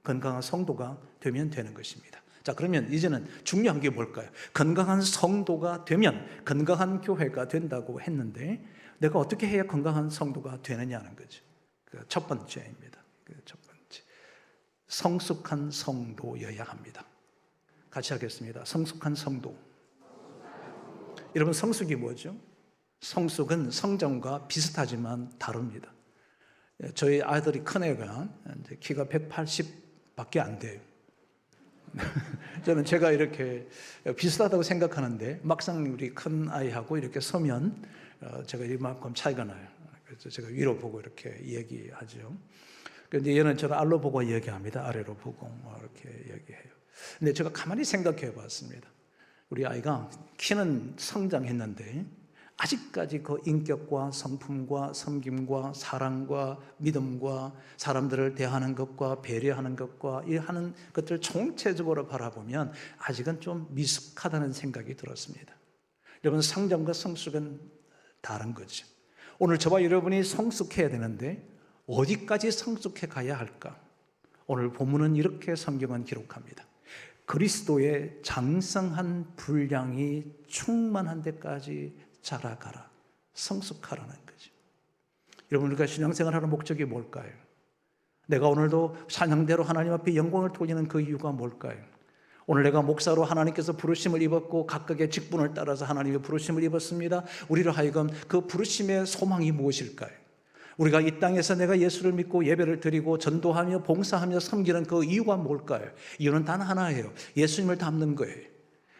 건강한 성도가 되면 되는 것입니다. 자, 그러면 이제는 중요한 게 뭘까요? 건강한 성도가 되면 건강한 교회가 된다고 했는데 내가 어떻게 해야 건강한 성도가 되느냐는 거죠. 그 첫 번째입니다. 첫 번째. 성숙한 성도여야 합니다. 같이 하겠습니다. 성숙한 성도. 여러분, 성숙이 뭐죠? 성숙은 성장과 비슷하지만 다릅니다. 저희 아들이 큰애가 키가 180밖에 안 돼요. 저는 제가 이렇게 비슷하다고 생각하는데 막상 우리 큰 아이하고 이렇게 서면 제가 이만큼 차이가 나요. 그래서 제가 위로 보고 이렇게 얘기하죠. 그런데 얘는 저를 알로 보고 얘기합니다. 아래로 보고 이렇게 얘기해요. 근데 제가 가만히 생각해 봤습니다. 우리 아이가 키는 성장했는데 아직까지 그 인격과 성품과 섬김과 사랑과 믿음과 사람들을 대하는 것과 배려하는 것과 이 하는 것들 총체적으로 바라보면 아직은 좀 미숙하다는 생각이 들었습니다. 여러분, 성장과 성숙은 다른 거죠. 오늘 저와 여러분이 성숙해야 되는데 어디까지 성숙해 가야 할까? 오늘 본문은 이렇게 성경은 기록합니다. 그리스도의 장성한 분량이 충만한 데까지 자라가라, 성숙하라는 거죠. 여러분, 우리가 신앙생활하는 목적이 뭘까요? 내가 오늘도 찬양대로 하나님 앞에 영광을 돌리는 그 이유가 뭘까요? 오늘 내가 목사로 하나님께서 부르심을 입었고 각각의 직분을 따라서 하나님의 부르심을 입었습니다. 우리로 하여금 그 부르심의 소망이 무엇일까요? 우리가 이 땅에서 내가 예수를 믿고 예배를 드리고 전도하며 봉사하며 섬기는 그 이유가 뭘까요? 이유는 단 하나예요. 예수님을 닮는 거예요.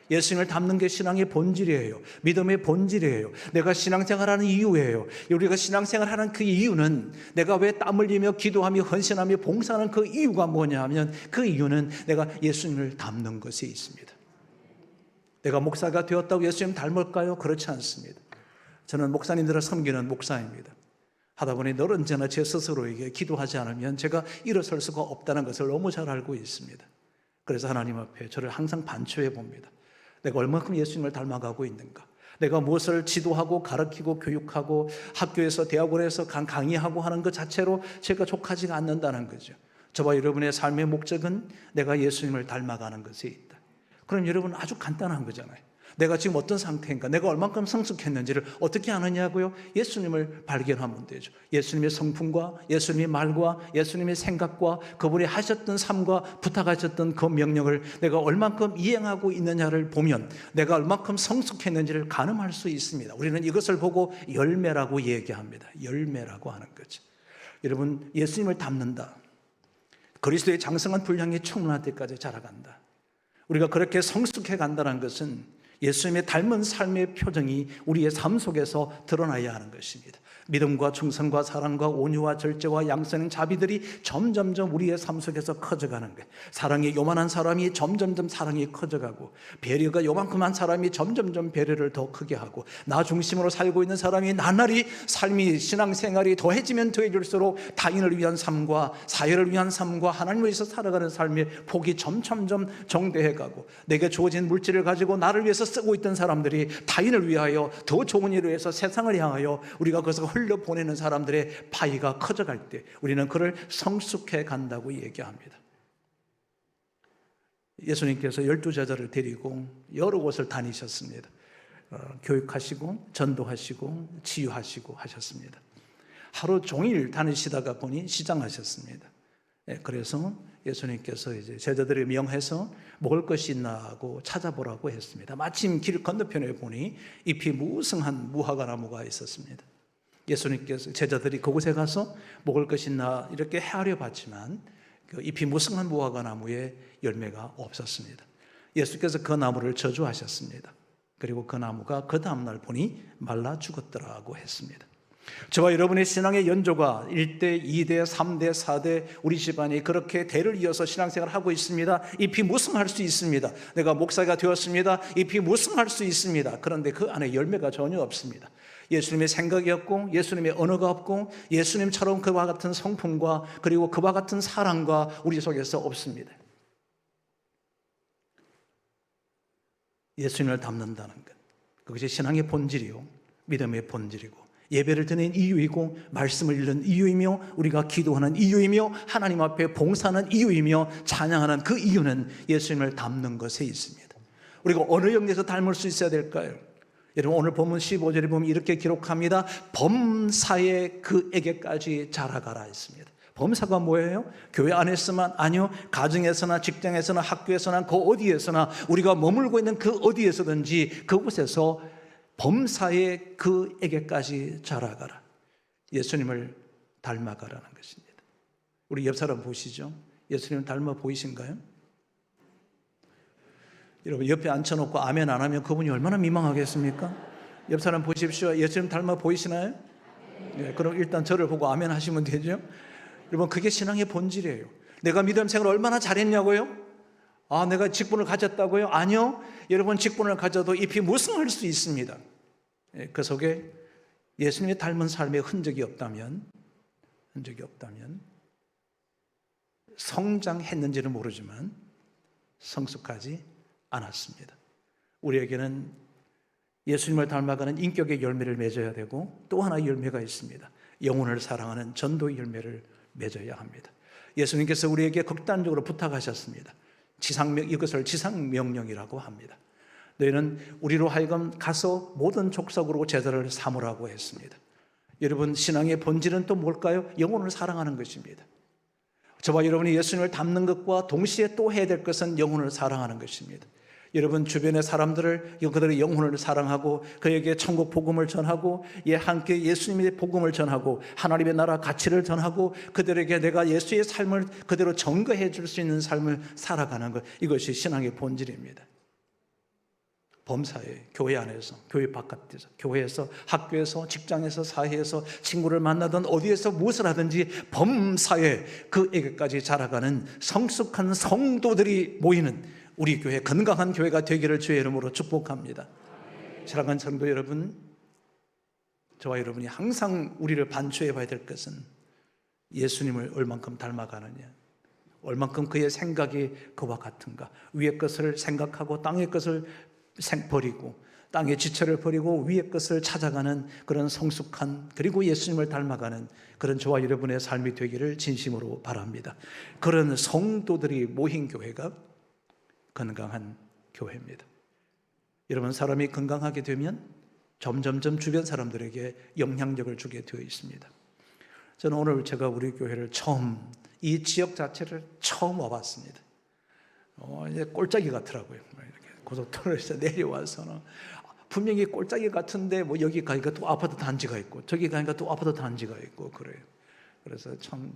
예수님을 닮는 게 신앙의 본질이에요. 믿음의 본질이에요. 내가 신앙생활하는 이유예요. 우리가 신앙생활하는 그 이유는 내가 왜 땀 흘리며 기도하며 헌신하며 봉사하는 그 이유가 뭐냐 하면 그 이유는 내가 예수님을 닮는 것에 있습니다. 내가 목사가 되었다고 예수님 닮을까요? 그렇지 않습니다. 저는 목사님들을 섬기는 목사입니다. 하다 보니 늘 언제나 제 스스로에게 기도하지 않으면 제가 일어설 수가 없다는 것을 너무 잘 알고 있습니다. 그래서 하나님 앞에 저를 항상 반추해 봅니다. 내가 얼마큼 예수님을 닮아가고 있는가? 내가 무엇을 지도하고 가르치고 교육하고 학교에서 대학원에서 강의하고 하는 것 자체로 제가 족하지가 않는다는 거죠. 저와 여러분의 삶의 목적은 내가 예수님을 닮아가는 것에 있다. 그럼 여러분 아주 간단한 거잖아요. 내가 지금 어떤 상태인가, 내가 얼만큼 성숙했는지를 어떻게 아느냐고요? 예수님을 발견하면 되죠. 예수님의 성품과 예수님의 말과 예수님의 생각과 그분이 하셨던 삶과 부탁하셨던 그 명령을 내가 얼만큼 이행하고 있느냐를 보면 내가 얼만큼 성숙했는지를 가늠할 수 있습니다. 우리는 이것을 보고 열매라고 얘기합니다. 열매라고 하는 거죠. 여러분, 예수님을 닮는다. 그리스도의 장성한 분량이 충만할 때까지 자라간다. 우리가 그렇게 성숙해 간다는 것은 예수님의 닮은 삶의 표정이 우리의 삶 속에서 드러나야 하는 것입니다. 믿음과 충성과 사랑과 온유와 절제와 양선의 자비들이 점점점 우리의 삶 속에서 커져가는 거예요. 사랑이 요만한 사람이 점점점 사랑이 커져가고 배려가 요만큼한 사람이 점점점 배려를 더 크게 하고 나 중심으로 살고 있는 사람이 나날이 삶이 신앙생활이 더해지면 더해질수록 타인을 위한 삶과 사회를 위한 삶과 하나님을 위해서 살아가는 삶의 폭이 점점점 정대해가고 내게 주어진 물질을 가지고 나를 위해서 쓰고 있던 사람들이 타인을 위하여 더 좋은 일을 위해서 세상을 향하여 우리가 그것을 흘려보내는 사람들의 파이가 커져갈 때 우리는 그를 성숙해 간다고 얘기합니다. 예수님께서 12제자를 데리고 여러 곳을 다니셨습니다. 교육하시고 전도하시고 치유하시고 하셨습니다. 하루 종일 다니시다가 보니 시장하셨습니다. 그래서 예수님께서 이제 제자들을 명해서 먹을 것이 있나 하고 찾아보라고 했습니다. 마침 길 건너편에 보니 잎이 무성한 무화과 나무가 있었습니다. 예수님께서 제자들이 그곳에 가서 먹을 것이 있나 이렇게 헤아려 봤지만 그 잎이 무성한 무화과 나무에 열매가 없었습니다. 예수께서 그 나무를 저주하셨습니다. 그리고 그 나무가 그 다음날 보니 말라 죽었더라고 했습니다. 저와 여러분의 신앙의 연조가 1대, 2대, 3대, 4대 우리 집안이 그렇게 대를 이어서 신앙생활을 하고 있습니다. 잎이 무성할 수 있습니다. 내가 목사가 되었습니다. 잎이 무성할 수 있습니다. 그런데 그 안에 열매가 전혀 없습니다. 예수님의 생각이 없고 예수님의 언어가 없고 예수님처럼 그와 같은 성품과 그리고 그와 같은 사랑과 우리 속에서 없습니다. 예수님을 닮는다는 것, 그것이 신앙의 본질이요 믿음의 본질이고 예배를 드리는 이유이고 말씀을 읽는 이유이며 우리가 기도하는 이유이며 하나님 앞에 봉사하는 이유이며 찬양하는 그 이유는 예수님을 닮는 것에 있습니다. 우리가 어느 영역에서 닮을 수 있어야 될까요? 여러분 오늘 본문 15절에 보면 이렇게 기록합니다. 범사에 그에게까지 자라가라 했습니다. 범사가 뭐예요? 교회 안에서만 아니요, 가정에서나 직장에서나 학교에서나 그 어디에서나 우리가 머물고 있는 그 어디에서든지 그곳에서 범사에 그에게까지 자라가라. 예수님을 닮아가라는 것입니다. 우리 옆 사람 보시죠. 예수님 닮아 보이신가요? 여러분 옆에 앉혀놓고 아멘 안 하면 그분이 얼마나 민망하겠습니까? 옆 사람 보십시오. 예수님 닮아 보이시나요? 네, 그럼 일단 저를 보고 아멘 하시면 되죠. 여러분 그게 신앙의 본질이에요. 내가 믿음 생활을 얼마나 잘했냐고요? 내가 직분을 가졌다고요? 아니요. 여러분 직분을 가져도 잎이 무성할 수 있습니다. 그 속에 예수님이 닮은 삶의 흔적이 없다면 성장했는지는 모르지만 성숙하지 않았습니다. 우리에게는 예수님을 닮아가는 인격의 열매를 맺어야 되고 또 하나의 열매가 있습니다. 영혼을 사랑하는 전도의 열매를 맺어야 합니다. 예수님께서 우리에게 극단적으로 부탁하셨습니다. 이것을 지상명령이라고 합니다. 너희는 우리로 하여금 가서 모든 족속으로 제자를 삼으라고 했습니다. 여러분 신앙의 본질은 또 뭘까요? 영혼을 사랑하는 것입니다. 저와 여러분이 예수님을 닮는 것과 동시에 또 해야 될 것은 영혼을 사랑하는 것입니다. 여러분 주변의 사람들을 그들의 영혼을 사랑하고 그에게 천국 복음을 전하고 함께 예수님의 복음을 전하고 하나님의 나라 가치를 전하고 그들에게 내가 예수의 삶을 그대로 전거해 줄 수 있는 삶을 살아가는 것, 이것이 신앙의 본질입니다. 범사에 교회 안에서 교회 바깥에서 교회에서 학교에서 직장에서 사회에서 친구를 만나든 어디에서 무엇을 하든지 범사에 그에게까지 자라가는 성숙한 성도들이 모이는 우리 교회 건강한 교회가 되기를 주의 이름으로 축복합니다. 사랑하는 성도 여러분, 저와 여러분이 항상 우리를 반추해 봐야 될 것은 예수님을 얼만큼 닮아가느냐, 얼만큼 그의 생각이 그와 같은가. 위의 것을 생각하고 땅의 것을 버리고 땅의 지체를 버리고 위의 것을 찾아가는 그런 성숙한 그리고 예수님을 닮아가는 그런 저와 여러분의 삶이 되기를 진심으로 바랍니다. 그런 성도들이 모인 교회가 건강한 교회입니다. 여러분 사람이 건강하게 되면 점점점 주변 사람들에게 영향력을 주게 되어 있습니다. 저는 오늘 제가 우리 교회를 이 지역 자체를 처음 와봤습니다. 이제 꼴짜기 같더라고요. 이렇게 고속도로에서 내려와서는 분명히 꼴짜기 같은데 뭐 여기 가니까 또 아파트 단지가 있고 저기 가니까 또 아파트 단지가 있고 그래요. 그래서 참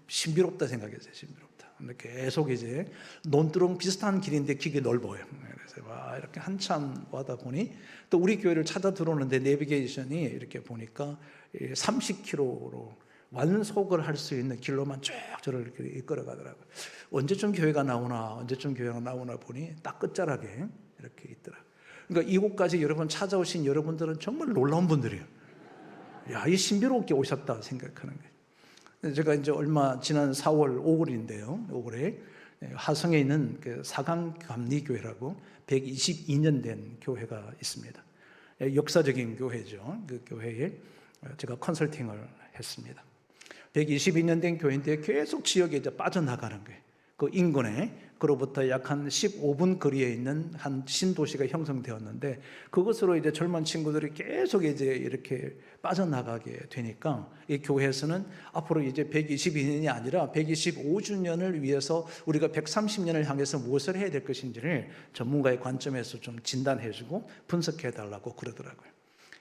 신비롭다 생각했어요. 신비롭다. 근데 계속 이제 논두렁 비슷한 길인데 길이 넓어요. 그래서 이렇게 한참 와다 보니 또 우리 교회를 찾아 들어오는데 내비게이션이 이렇게 보니까 30km로 완속을 할 수 있는 길로만 쭉 저를 이렇게 이끌어 가더라고요. 언제쯤 교회가 나오나 보니 딱 끝자락에 이렇게 있더라고요. 그러니까 이곳까지 여러분 찾아오신 여러분들은 정말 놀라운 분들이에요. 야, 이 신비롭게 오셨다 생각하는 거예요. 제가 이제 얼마 지난 4월 5월인데요. 5월에 하성에 있는 그 사강감리교회라고 122년 된 교회가 있습니다. 역사적인 교회죠. 그 교회에 제가 컨설팅을 했습니다. 122년 된 교회인데 계속 지역에 이제 빠져나가는 거예요. 그 인근에 그로부터 약 한 15분 거리에 있는 한 신도시가 형성되었는데 그것으로 이제 젊은 친구들이 계속 이제 이렇게 빠져나가게 되니까 이 교회에서는 앞으로 이제 122년이 아니라 125주년을 위해서 우리가 130년을 향해서 무엇을 해야 될 것인지를 전문가의 관점에서 좀 진단해주고 분석해달라고 그러더라고요.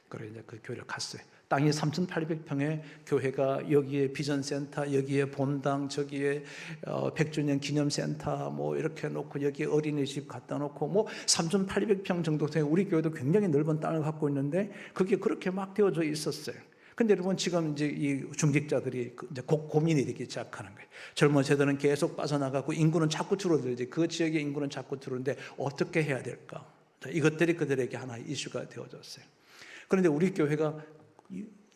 그래서 이제 그 교회를 갔어요. 땅이 3,800평의 교회가 여기에 비전센터, 여기에 본당, 저기에 100주년 기념센터 뭐 이렇게 놓고 여기에 어린이집 갖다 놓고 뭐 3,800평 정도 돼요. 우리 교회도 굉장히 넓은 땅을 갖고 있는데 그게 그렇게 막 되어져 있었어요. 근데 여러분 지금 이제 이 중직자들이 이제 고민이 되기 시작하는 거예요. 젊은 세대는 계속 빠져나가고 인구는 자꾸 줄어들지. 그 지역의 인구는 자꾸 줄어드는데 어떻게 해야 될까? 자, 이것들이 그들에게 하나의 이슈가 되어졌어요. 그런데 우리 교회가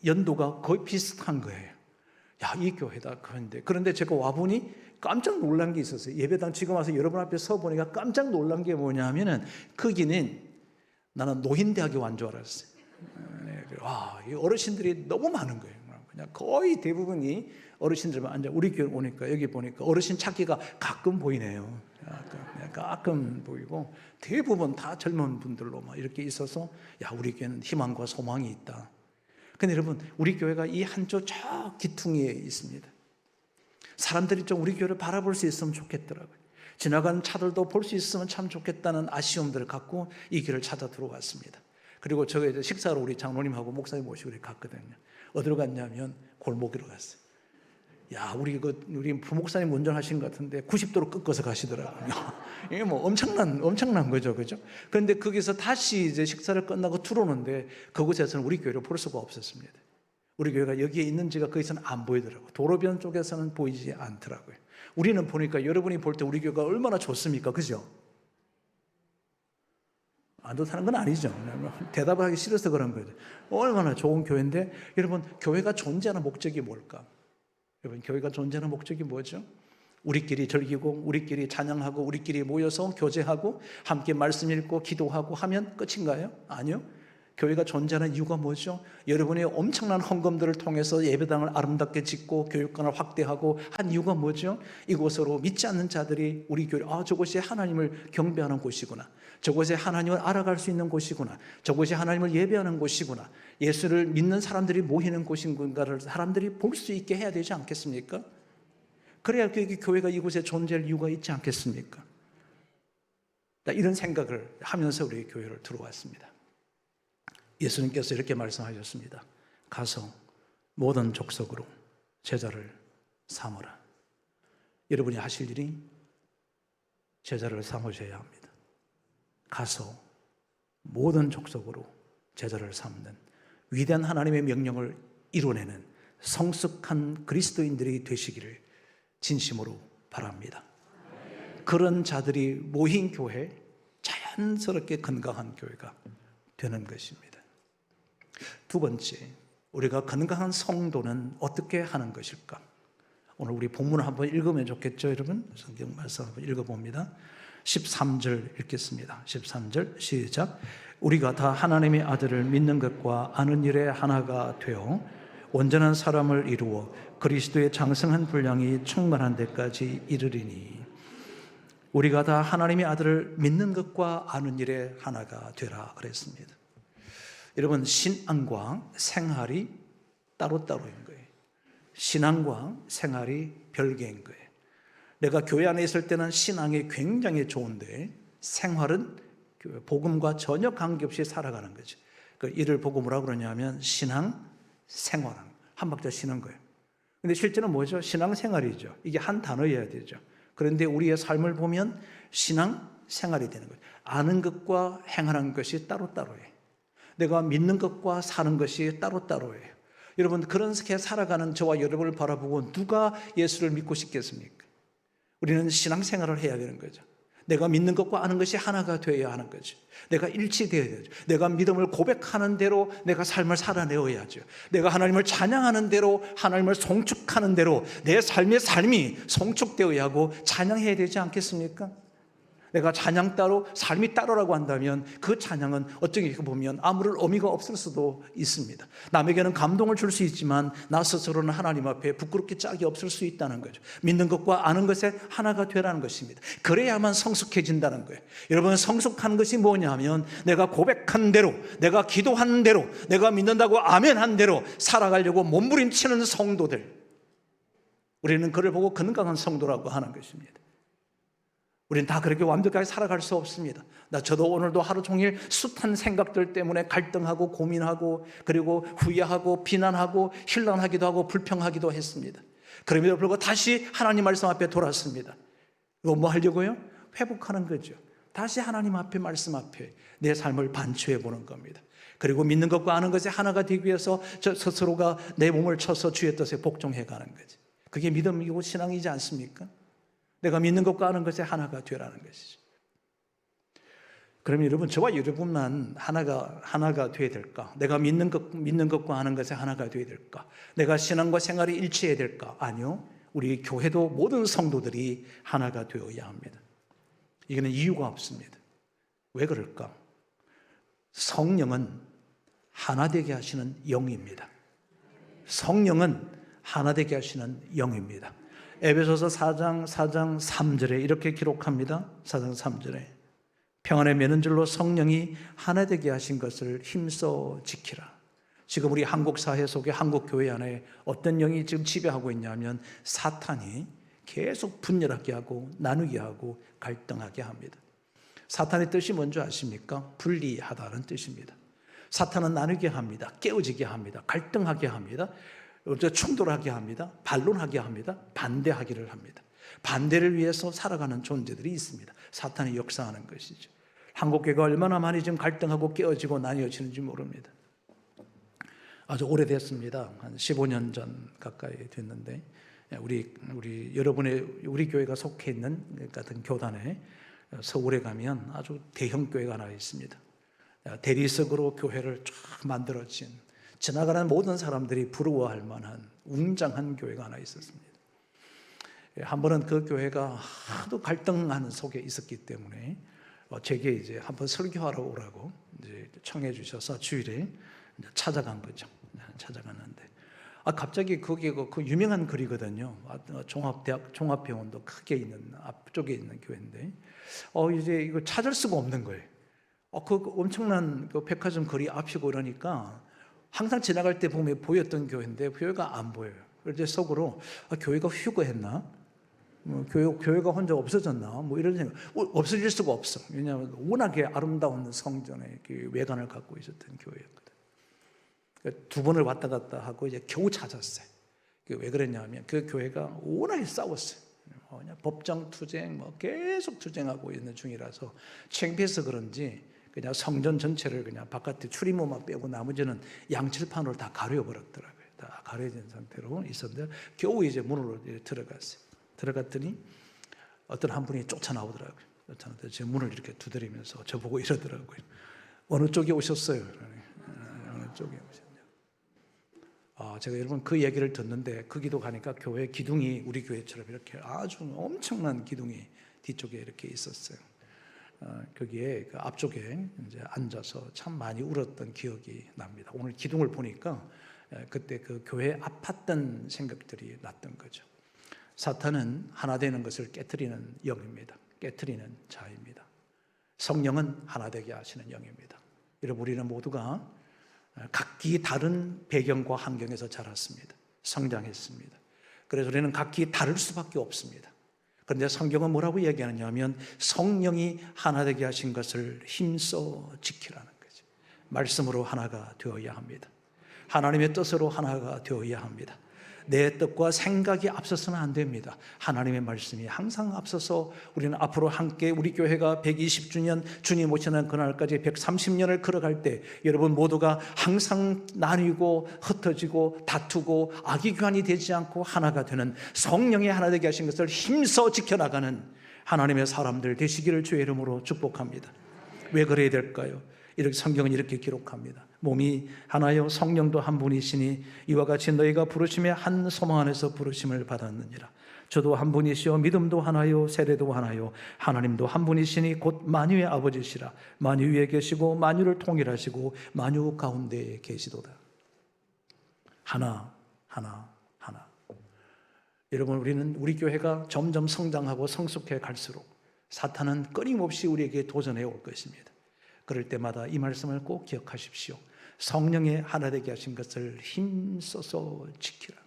연도가 거의 비슷한 거예요. 야, 이 교회다. 그런데 제가 와보니 깜짝 놀란 게 있었어요. 예배당 지금 와서 여러분 앞에 서 보니까 깜짝 놀란 게 뭐냐면은 거기는 나는 노인대학에 온 줄 알았어요. 와, 이 어르신들이 너무 많은 거예요. 그냥 거의 대부분이 어르신들만 앉아. 우리 교회 오니까 여기 보니까 어르신 찾기가 가끔 보이네요. 가끔 보이고 대부분 다 젊은 분들로 막 이렇게 있어서 야, 우리 교회는 희망과 소망이 있다. 근데 여러분, 우리 교회가 이 한쪽 저 기퉁이에 있습니다. 사람들이 좀 우리 교회를 바라볼 수 있으면 좋겠더라고요. 지나가는 차들도 볼 수 있으면 참 좋겠다는 아쉬움들을 갖고 이 길을 찾아 들어왔습니다. 그리고 저가 이제 식사로 우리 장로님하고 목사님 모시고 갔거든요. 어디로 갔냐면 골목으로 갔어요. 야, 우리 부목사님 운전하신 것 같은데 90도로 꺾어서 가시더라고요. 이게 뭐 엄청난 거죠, 그죠? 그런데 거기서 다시 이제 식사를 끝나고 들어오는데 그곳에서는 우리 교회를 볼 수가 없었습니다. 우리 교회가 여기에 있는지가 거기서는 안 보이더라고요. 도로변 쪽에서는 보이지 않더라고요. 우리는 보니까 여러분이 볼 때 우리 교회가 얼마나 좋습니까, 그죠? 안 좋다는 건 아니죠. 대답을 하기 싫어서 그런 거죠. 얼마나 좋은 교회인데, 여러분, 교회가 존재하는 목적이 뭘까? 여러분, 교회가 존재하는 목적이 뭐죠? 우리끼리 즐기고 우리끼리 찬양하고 우리끼리 모여서 교제하고 함께 말씀 읽고 기도하고 하면 끝인가요? 아니요. 교회가 존재하는 이유가 뭐죠? 여러분의 엄청난 헌금들을 통해서 예배당을 아름답게 짓고 교육관을 확대하고 한 이유가 뭐죠? 이곳으로 믿지 않는 자들이 우리 교회, 저곳이 하나님을 경배하는 곳이구나, 저곳에 하나님을 알아갈 수 있는 곳이구나, 저곳이 하나님을 예배하는 곳이구나, 예수를 믿는 사람들이 모이는 곳인가를 사람들이 볼 수 있게 해야 되지 않겠습니까? 그래야 교회가 이곳에 존재할 이유가 있지 않겠습니까? 이런 생각을 하면서 우리 교회를 들어왔습니다. 예수님께서 이렇게 말씀하셨습니다. 가서 모든 족속으로 제자를 삼으라. 여러분이 하실 일이 제자를 삼으셔야 합니다. 가서 모든 족속으로 제자를 삼는 위대한 하나님의 명령을 이뤄내는 성숙한 그리스도인들이 되시기를 진심으로 바랍니다. 그런 자들이 모인 교회, 자연스럽게 건강한 교회가 되는 것입니다. 두 번째, 우리가 건강한 성도는 어떻게 하는 것일까? 오늘 우리 본문을 한번 읽으면 좋겠죠, 여러분? 성경 말씀 한번 읽어봅니다. 13절 읽겠습니다. 13절 시작. 우리가 다 하나님의 아들을 믿는 것과 아는 일에 하나가 되어 온전한 사람을 이루어 그리스도의 장성한 분량이 충만한 데까지 이르리니. 우리가 다 하나님의 아들을 믿는 것과 아는 일에 하나가 되라 그랬습니다. 여러분, 신앙과 생활이 따로따로인 거예요. 신앙과 생활이 별개인 거예요. 내가 교회 안에 있을 때는 신앙이 굉장히 좋은데 생활은 복음과 전혀 관계없이 살아가는 거죠. 이를 보고 뭐라고 그러냐면 신앙 생활, 한 박자 쉬는 거예요. 근데 실제는 뭐죠? 신앙 생활이죠. 이게 한 단어여야 되죠. 그런데 우리의 삶을 보면 신앙 생활이 되는 거예요. 아는 것과 행하는 것이 따로따로예요. 내가 믿는 것과 사는 것이 따로따로예요. 여러분, 그렇게 살아가는 저와 여러분을 바라보고 누가 예수를 믿고 싶겠습니까? 우리는 신앙생활을 해야 되는 거죠. 내가 믿는 것과 아는 것이 하나가 되어야 하는 거죠. 내가 일치되어야 되죠. 내가 믿음을 고백하는 대로 내가 삶을 살아내어야죠. 내가 하나님을 찬양하는 대로, 하나님을 송축하는 대로 내 삶이 송축되어야 하고 찬양해야 되지 않겠습니까? 내가 찬양 따로, 삶이 따로라고 한다면 그 찬양은 어떻게 보면 아무런 의미가 없을 수도 있습니다. 남에게는 감동을 줄 수 있지만 나 스스로는 하나님 앞에 부끄럽게 짝이 없을 수 있다는 거죠. 믿는 것과 아는 것에 하나가 되라는 것입니다. 그래야만 성숙해진다는 거예요. 여러분, 성숙한 것이 뭐냐면 내가 고백한 대로, 내가 기도한 대로, 내가 믿는다고 아멘한 대로 살아가려고 몸부림치는 성도들, 우리는 그를 보고 건강한 성도라고 하는 것입니다. 우리는 다 그렇게 완벽하게 살아갈 수 없습니다. 저도 오늘도 하루 종일 숱한 생각들 때문에 갈등하고 고민하고 그리고 후회하고 비난하고 hir난하기도 하고 불평하기도 했습니다. 그럼에도 불구하고 다시 하나님 말씀 앞에 돌아왔습니다. 이거 뭐 하려고요? 회복하는 거죠. 다시 하나님 앞에, 말씀 앞에 내 삶을 반추해 보는 겁니다. 그리고 믿는 것과 아는 것이 하나가 되기 위해서 저 스스로가 내 몸을 쳐서 주의 뜻에 복종해 가는 거지. 그게 믿음이고 신앙이지 않습니까? 내가 믿는 것과 아는 것이 하나가 되라는 것이죠. 그러면 여러분, 저와 여러분만 하나가 되어야 될까? 내가 믿는 것과 아는 것이 하나가 되어야 될까? 내가 신앙과 생활이 일치해야 될까? 아니요. 우리 교회도 모든 성도들이 하나가 되어야 합니다. 이거는 이유가 없습니다. 왜 그럴까? 성령은 하나 되게 하시는 영입니다. 성령은 하나 되게 하시는 영입니다. 에베소서 4장 3절에 이렇게 기록합니다. 4장 3절에 평안에 매는 줄로 성령이 하나 되게 하신 것을 힘써 지키라. 지금 우리 한국 사회 속에, 한국 교회 안에 어떤 영이 지금 지배하고 있냐면 사탄이 계속 분열하게 하고 나누게 하고 갈등하게 합니다. 사탄의 뜻이 뭔지 아십니까? 분리하다는 뜻입니다. 사탄은 나누게 합니다. 깨어지게 합니다. 갈등하게 합니다. 충돌하게 합니다. 반론하게 합니다. 반대하기를 합니다. 반대를 위해서 살아가는 존재들이 있습니다. 사탄이 역사하는 것이죠. 한국교회가 얼마나 많이 지금 갈등하고 깨어지고 나뉘어지는지 모릅니다. 아주 오래됐습니다. 한 15년 전 가까이 됐는데 우리 교회가 속해 있는 같은 교단에 서울에 가면 아주 대형 교회가 하나 있습니다. 대리석으로 교회를 쫙 만들어진, 지나가는 모든 사람들이 부러워할 만한 웅장한 교회가 하나 있었습니다. 한 번은 그 교회가 하도 갈등하는 속에 있었기 때문에 제게 이제 한번 설교하러 오라고 이제 청해 주셔서 주일에 찾아간 거죠. 찾아갔는데 갑자기 거기 그 유명한 거리거든요. 종합병원도 크게 있는 앞쪽에 있는 교회인데 이제 이거 찾을 수가 없는 거예요. 그 엄청난 그 백화점 거리 앞이고 이러니까 항상 지나갈 때 보면 보였던 교회인데 교회가 안 보여요. 그래서 속으로 교회가 휴거했나? 교회가 혼자 없어졌나? 이런 생각. 없어질 수가 없어. 왜냐하면 워낙에 아름다운 성전의 그 외관을 갖고 있었던 교회였거든. 두 번을 왔다 갔다 하고 이제 겨우 찾았어요. 왜 그랬냐면 그 교회가 워낙에 싸웠어요. 그냥 법정 투쟁 계속 투쟁하고 있는 중이라서 창피해서 그런지 그냥 성전 전체를 그냥 바깥에 출입문만 빼고 나머지는 양칠판으로 다 가려버렸더라고요. 다 가려진 상태로 있었는데 겨우 이제 문으로 들어갔어요. 들어갔더니 어떤 한 분이 쫓아나오더라고요. 쫓아나오더니 제 문을 이렇게 두드리면서 저보고 이러더라고요. 어느 쪽에 오셨어요? 어느 쪽에 오셨냐고. 제가 여러분 그 얘기를 듣는데 거기도 가니까 교회 기둥이 우리 교회처럼 이렇게 아주 엄청난 기둥이 뒤쪽에 이렇게 있었어요. 거기에 그 앞쪽에 이제 앉아서 참 많이 울었던 기억이 납니다. 오늘 기둥을 보니까 그때 그 교회에 아팠던 생각들이 났던 거죠. 사탄은 하나 되는 것을 깨트리는 영입니다. 깨트리는 자입니다. 성령은 하나 되게 하시는 영입니다. 여러분, 우리는 모두가 각기 다른 배경과 환경에서 자랐습니다. 성장했습니다. 그래서 우리는 각기 다를 수밖에 없습니다. 그런데 성경은 뭐라고 얘기하느냐면 성령이 하나 되게 하신 것을 힘써 지키라는 거죠. 말씀으로 하나가 되어야 합니다. 하나님의 뜻으로 하나가 되어야 합니다. 내 뜻과 생각이 앞서서는 안 됩니다. 하나님의 말씀이 항상 앞서서 우리는 앞으로 함께 우리 교회가 120주년 주님 오시는 그날까지 130년을 걸어갈 때 여러분 모두가 항상 나뉘고 흩어지고 다투고 악의교환이 되지 않고 하나가 되는 성령의 하나 되게 하신 것을 힘써 지켜나가는 하나님의 사람들 되시기를 주의 이름으로 축복합니다. 왜 그래야 될까요? 이렇게 성경은 이렇게 기록합니다. 몸이 하나요 성령도 한 분이시니 이와 같이 너희가 부르심에 한 소망 안에서 부르심을 받았느니라. 저도 한 분이시요 믿음도 하나요 세례도 하나요 하나님도 한 분이시니 곧 만유의 아버지시라. 만유 위에 계시고 만유를 통일하시고 만유 가운데에 계시도다. 하나. 여러분, 우리는 우리 교회가 점점 성장하고 성숙해 갈수록 사탄은 끊임없이 우리에게 도전해 올 것입니다. 그럴 때마다 이 말씀을 꼭 기억하십시오. 성령의 하나 되게 하신 것을 힘써서 지키라.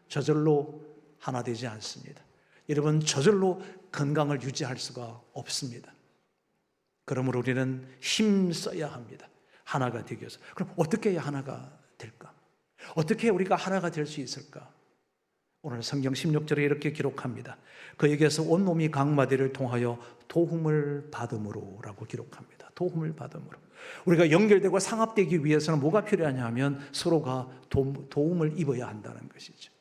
저절로 하나 되지 않습니다. 여러분, 저절로 건강을 유지할 수가 없습니다. 그러므로 우리는 힘써야 합니다. 하나가 되기 위해서. 그럼 어떻게 해야 하나가 될까? 어떻게 우리가 하나가 될 수 있을까? 오늘 성경 16절에 이렇게 기록합니다. 그에게서 온 놈이 각마디를 통하여 도움을 받음으로 라고 기록합니다. 도움을 받음으로. 우리가 연결되고 상합되기 위해서는 뭐가 필요하냐 하면 서로가 도움을 입어야 한다는 것이죠.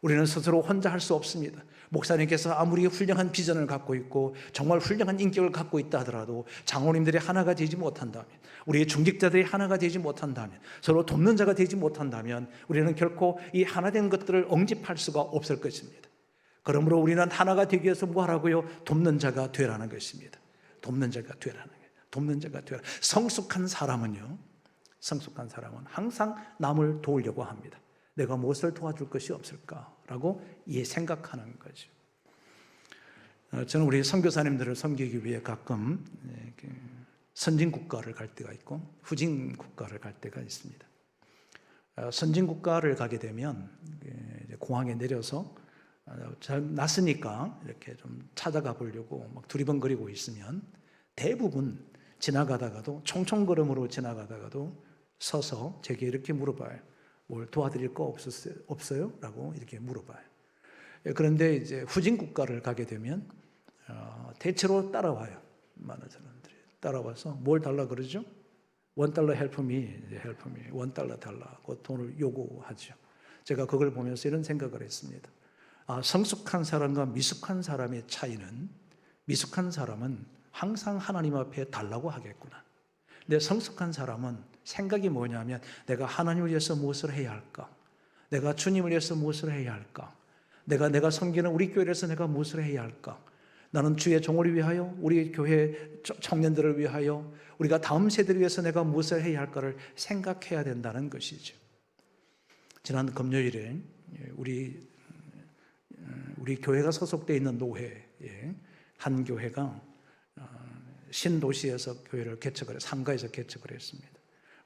우리는 스스로 혼자 할 수 없습니다. 목사님께서 아무리 훌륭한 비전을 갖고 있고 정말 훌륭한 인격을 갖고 있다 하더라도 장로님들이 하나가 되지 못한다면, 우리의 중직자들이 하나가 되지 못한다면, 서로 돕는 자가 되지 못한다면 우리는 결코 이 하나된 것들을 응집할 수가 없을 것입니다. 그러므로 우리는 하나가 되기 위해서 뭐 하라고요? 돕는 자가 되라는 것입니다. 돕는 자가 되라는 거예요. 돕는 자가 되라. 성숙한 사람은 항상 남을 도우려고 합니다. 내가 무엇을 도와줄 것이 없을까라고 생각하는 거죠. 저는 우리 선교사님들을 섬기기 위해 가끔 선진 국가를 갈 때가 있고 후진 국가를 갈 때가 있습니다. 선진 국가를 가게 되면 공항에 내려서 잘 낯으니까 이렇게 좀 찾아가 보려고 막 두리번거리고 있으면 대부분 지나가다가도 총총걸음으로 지나가다가도 서서 제게 이렇게 물어봐요. 뭘 도와드릴 거 없어요? 라고 이렇게 물어봐요. 그런데 이제 후진 국가를 가게 되면 대체로 따라와요. 많은 사람들이 따라와서 뭘 달라 그러죠? $1 help me, help me, $1 달라고 돈을 요구하죠. 제가 그걸 보면서 이런 생각을 했습니다. 성숙한 사람과 미숙한 사람의 차이는, 미숙한 사람은 항상 하나님 앞에 달라고 하겠구나. 근데 성숙한 사람은 생각이 뭐냐면 내가 하나님을 위해서 무엇을 해야 할까? 내가 주님을 위해서 무엇을 해야 할까? 내가 섬기는 우리 교회를 위해서 내가 무엇을 해야 할까? 나는 주의 종을 위하여, 우리 교회 청년들을 위하여, 우리가 다음 세대를 위해서 내가 무엇을 해야 할까를 생각해야 된다는 것이죠. 지난 금요일에 우리 교회가 소속되어 있는 노회에 한 교회가 신도시에서 교회를 개척을, 상가에서 개척을 했습니다.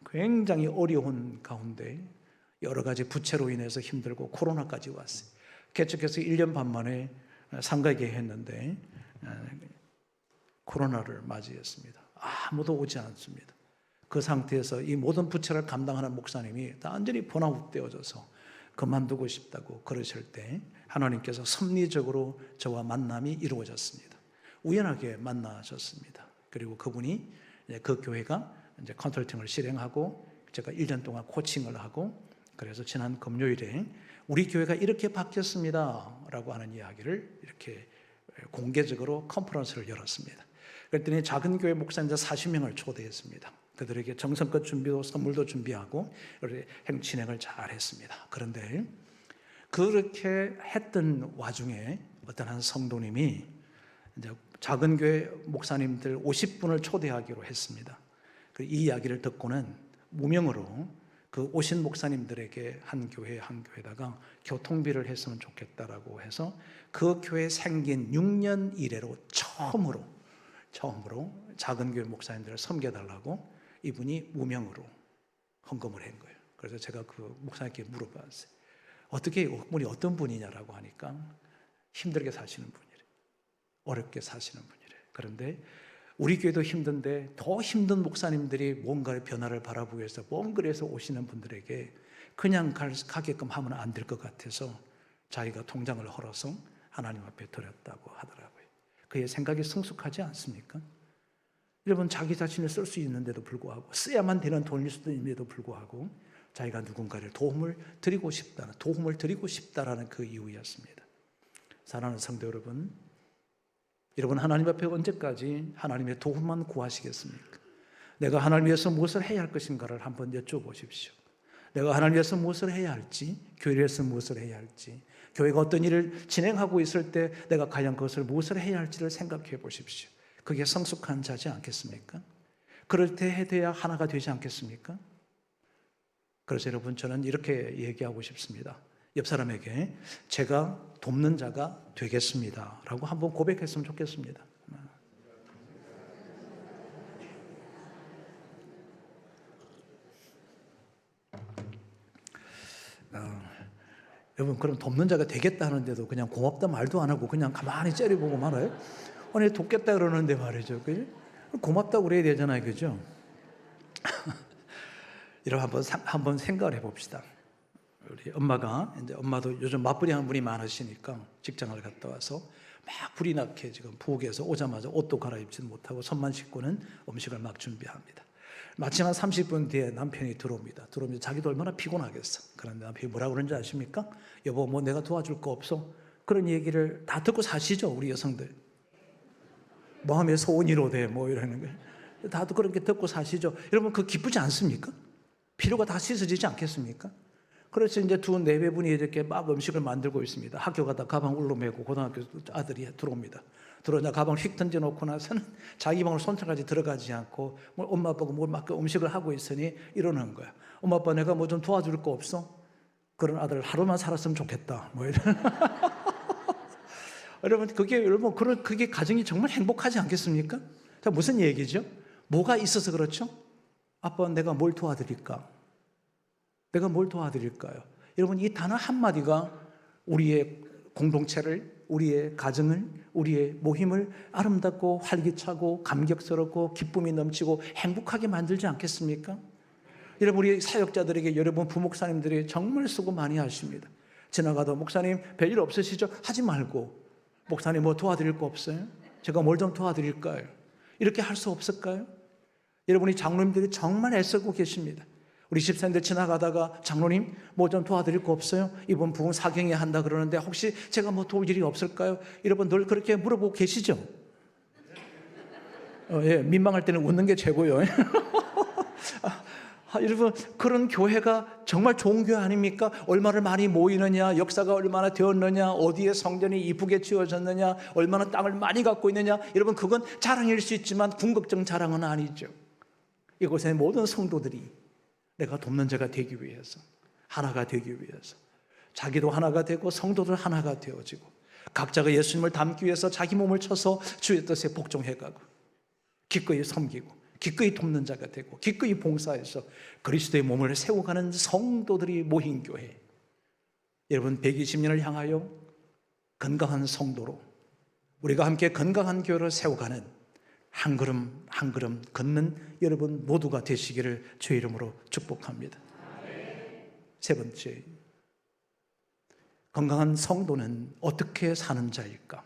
굉장히 어려운 가운데 여러 가지 부채로 인해서 힘들고 코로나까지 왔어요. 개척해서 1년 반 만에 상가에 했는데 코로나를 맞이했습니다. 아무도 오지 않습니다. 그 상태에서 이 모든 부채를 감당하는 목사님이 완전히 번아웃 되어져서 그만두고 싶다고 그러실 때 하나님께서 섭리적으로 저와 만남이 이루어졌습니다. 우연하게 만나셨습니다. 그리고 그분이 그 교회가 이제 컨설팅을 실행하고 제가 1년 동안 코칭을 하고, 그래서 지난 금요일에 우리 교회가 이렇게 바뀌었습니다 라고 하는 이야기를 이렇게 공개적으로 컨퍼런스를 열었습니다. 그랬더니 작은 교회 목사님들 40명을 초대했습니다. 그들에게 정성껏 준비도 선물도 준비하고 이렇게 진행을 잘 했습니다. 그런데 그렇게 했던 와중에 어떤 한 성도님이 이제 작은 교회 목사님들 50분을 초대하기로 했습니다. 이 이야기를 듣고는 무명으로 그 오신 목사님들에게 한 교회에다가 교통비를 했으면 좋겠다라고 해서 그 교회 생긴 6년 이래로 처음으로 작은 교회 목사님들을 섬겨달라고 이분이 무명으로 헌금을 한 거예요. 그래서 제가 그 목사님께 물어봤어요. 어떻게 그분이 어떤 분이냐라고 하니까 힘들게 사시는 분이래. 어렵게 사시는 분이래. 그런데 우리 교회도 힘든데 더 힘든 목사님들이 뭔가의 변화를 바라보기 위해서 먼 거리에서 오시는 분들에게 그냥 가게끔 하면 안 될 것 같아서 자기가 통장을 헐어서 하나님 앞에 드렸다고 하더라고요. 그의 생각이 성숙하지 않습니까? 여러분, 자기 자신을 쓸 수 있는데도 불구하고, 써야만 되는 돈일 수도 있는데도 불구하고 자기가 누군가를 도움을 드리고 싶다라는 그 이유였습니다. 사랑하는 성도 여러분, 여러분 하나님 앞에 언제까지 하나님의 도움만 구하시겠습니까? 내가 하나님 위해서 무엇을 해야 할 것인가를 한번 여쭤보십시오. 내가 하나님 위해서 무엇을 해야 할지, 교회를 위해서 무엇을 해야 할지, 교회가 어떤 일을 진행하고 있을 때 내가 과연 그것을 무엇을 해야 할지를 생각해 보십시오. 그게 성숙한 자지 않겠습니까? 그럴 때 해야 하나가 되지 않겠습니까? 그래서 여러분, 저는 이렇게 얘기하고 싶습니다. 옆 사람에게 제가 돕는 자가 되겠습니다 라고 한번 고백했으면 좋겠습니다. 여러분, 그럼 돕는 자가 되겠다 하는데도 그냥 고맙다 말도 안 하고 그냥 가만히 째려보고 말아요? 아니, 돕겠다 그러는데 말이죠. 그죠? 고맙다고 그래야 되잖아요. 그죠? 여러분, 한번 생각을 해봅시다. 우리 엄마가 이제 엄마도 요즘 맞벌이 하는 분이 많으시니까 직장을 갔다 와서 막 불이 나게 지금 부엌에서 오자마자 옷도 갈아입지 못하고 손만 씻고는 음식을 막 준비합니다. 마침 한 30분 뒤에 남편이 들어옵니다. 자기도 얼마나 피곤하겠어. 그런데 남편이 뭐라고 그러는지 아십니까? 여보, 뭐 내가 도와줄 거 없어? 그런 얘기를 다 듣고 사시죠, 우리 여성들. 마음의 소원이로 돼, 뭐 이러는 거예요. 다들 그렇게 듣고 사시죠. 여러분, 그거 기쁘지 않습니까? 피로가 다 씻어지지 않겠습니까? 그래서 이제 두 내외분이 이렇게 막 음식을 만들고 있습니다. 학교 가다 가방 울러매고 고등학교 아들이 들어옵니다. 들어오자 가방 휙 던져놓고 나서는 자기 방으로 손톱까지 들어가지 않고 뭐 엄마 아빠가 뭘 막 음식을 하고 있으니 이러는 거야. 엄마 아빠 내가 뭐 좀 도와줄 거 없어? 그런 아들 하루만 살았으면 좋겠다. 뭐 이런. 여러분 그게 가정이 정말 행복하지 않겠습니까? 자, 무슨 얘기죠? 뭐가 있어서 그렇죠? 아빠 내가 뭘 도와드릴까? 내가 뭘 도와드릴까요? 여러분 이 단어 한마디가 우리의 공동체를, 우리의 가정을, 우리의 모임을 아름답고 활기차고 감격스럽고 기쁨이 넘치고 행복하게 만들지 않겠습니까? 여러분 우리 사역자들에게 여러분 부목사님들이 정말 수고 많이 하십니다. 지나가다 목사님 별일 없으시죠? 하지 말고 목사님 뭐 도와드릴 거 없어요? 제가 뭘 좀 도와드릴까요? 이렇게 할 수 없을까요? 여러분이 장로님들이 정말 애쓰고 계십니다. 우리 집사님들 지나가다가 장로님 뭐 좀 도와드릴 거 없어요? 이번 부흥 사경회 한다 그러는데 혹시 제가 뭐 도울 일이 없을까요? 여러분 늘 그렇게 물어보고 계시죠? 예, 민망할 때는 웃는 게 최고요. 여러분 그런 교회가 정말 좋은 교회 아닙니까? 얼마나 많이 모이느냐, 역사가 얼마나 되었느냐, 어디에 성전이 이쁘게 지어졌느냐, 얼마나 땅을 많이 갖고 있느냐. 여러분 그건 자랑일 수 있지만 궁극적 자랑은 아니죠. 이곳의 모든 성도들이 내가 돕는 자가 되기 위해서, 하나가 되기 위해서, 자기도 하나가 되고 성도들 하나가 되어지고 각자가 예수님을 닮기 위해서 자기 몸을 쳐서 주의 뜻에 복종해가고 기꺼이 섬기고 기꺼이 돕는 자가 되고 기꺼이 봉사해서 그리스도의 몸을 세워가는 성도들이 모인 교회. 여러분 120년을 향하여 건강한 성도로 우리가 함께 건강한 교회를 세워가는 한 걸음 한 걸음 걷는 여러분 모두가 되시기를 주의 이름으로 축복합니다. 세 번째, 건강한 성도는 어떻게 사는 자일까?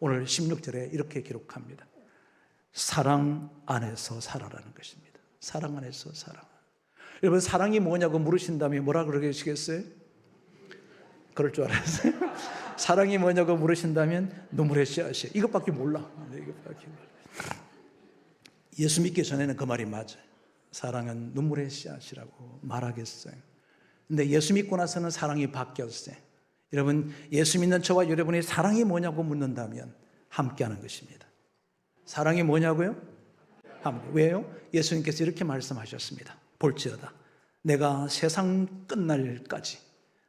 오늘 16절에 이렇게 기록합니다. 사랑 안에서 살아라는 것입니다. 사랑 안에서 살아. 여러분 사랑이 뭐냐고 물으신다면 뭐라 그러시겠어요? 그럴 줄 알았어요. 사랑이 뭐냐고 물으신다면 눈물의 씨앗이 이것밖에 몰라. 이것밖에 몰라. 예수 믿기 전에는 그 말이 맞아요. 사랑은 눈물의 씨앗이라고 말하겠어요. 근데 예수 믿고 나서는 사랑이 바뀌었어요. 여러분 예수 믿는 저와 여러분이 사랑이 뭐냐고 묻는다면 함께하는 것입니다. 사랑이 뭐냐고요? 왜요? 예수님께서 이렇게 말씀하셨습니다. 볼지어다 내가 세상 끝날까지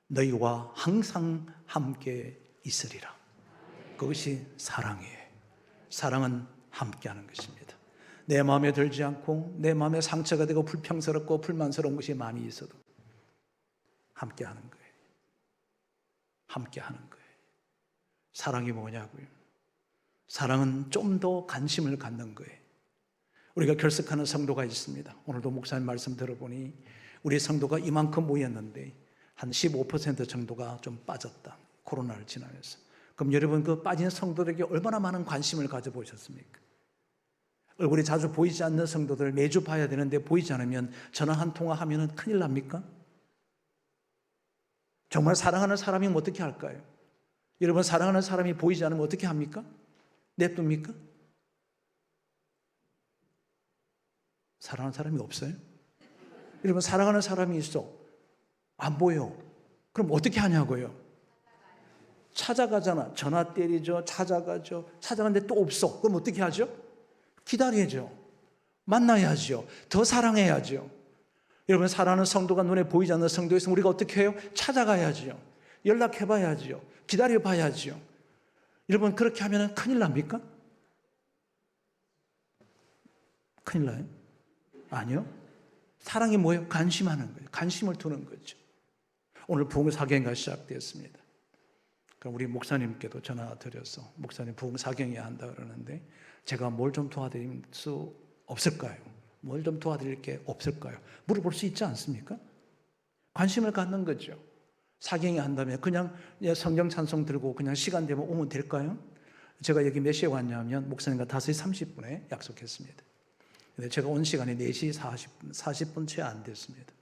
너희와 항상 함께 있으리라. 그것이 사랑이에요. 사랑은 함께하는 것입니다. 내 마음에 들지 않고 내 마음에 상처가 되고 불평스럽고 불만스러운 것이 많이 있어도 함께하는 거예요. 함께하는 거예요. 사랑이 뭐냐고요? 사랑은 좀 더 관심을 갖는 거예요. 우리가 결석하는 성도가 있습니다. 오늘도 목사님 말씀 들어보니 우리 성도가 이만큼 모였는데 한 15% 정도가 좀 빠졌다. 코로나를 지나면서. 그럼 여러분 그 빠진 성도들에게 얼마나 많은 관심을 가져보셨습니까? 얼굴이 자주 보이지 않는 성도들 매주 봐야 되는데 보이지 않으면 전화 한 통화하면 큰일 납니까? 정말 사랑하는 사람이면 어떻게 할까요? 여러분 사랑하는 사람이 보이지 않으면 어떻게 합니까? 냅둡니까? 사랑하는 사람이 없어요? 여러분 사랑하는 사람이 있어. 안 보여. 그럼 어떻게 하냐고요? 찾아가잖아. 전화 때리죠. 찾아가죠. 찾아가는데 또 없어. 그럼 어떻게 하죠? 기다려야죠. 만나야죠. 더 사랑해야죠. 여러분 사랑하는 성도가 눈에 보이지 않는 성도에 있으면 우리가 어떻게 해요? 찾아가야죠. 연락해봐야죠. 기다려봐야죠. 여러분 그렇게 하면 큰일 납니까? 큰일 나요? 아니요. 사랑이 뭐예요? 관심하는 거예요. 관심을 두는 거죠. 오늘 부흥 사경회가 시작되었습니다. 그럼 우리 목사님께도 전화 드려서 목사님 부흥 사경회 한다 그러는데 제가 뭘 좀 도와드릴 수 없을까요? 뭘 좀 도와드릴 게 없을까요? 물어볼 수 있지 않습니까? 관심을 갖는 거죠. 사경이 한다면 그냥 성경 찬송 들고 그냥 시간 되면 오면 될까요? 제가 여기 몇 시에 왔냐면 목사님과 5시 30분에 약속했습니다. 근데 제가 온 시간이 4시 40분 채 안 됐습니다.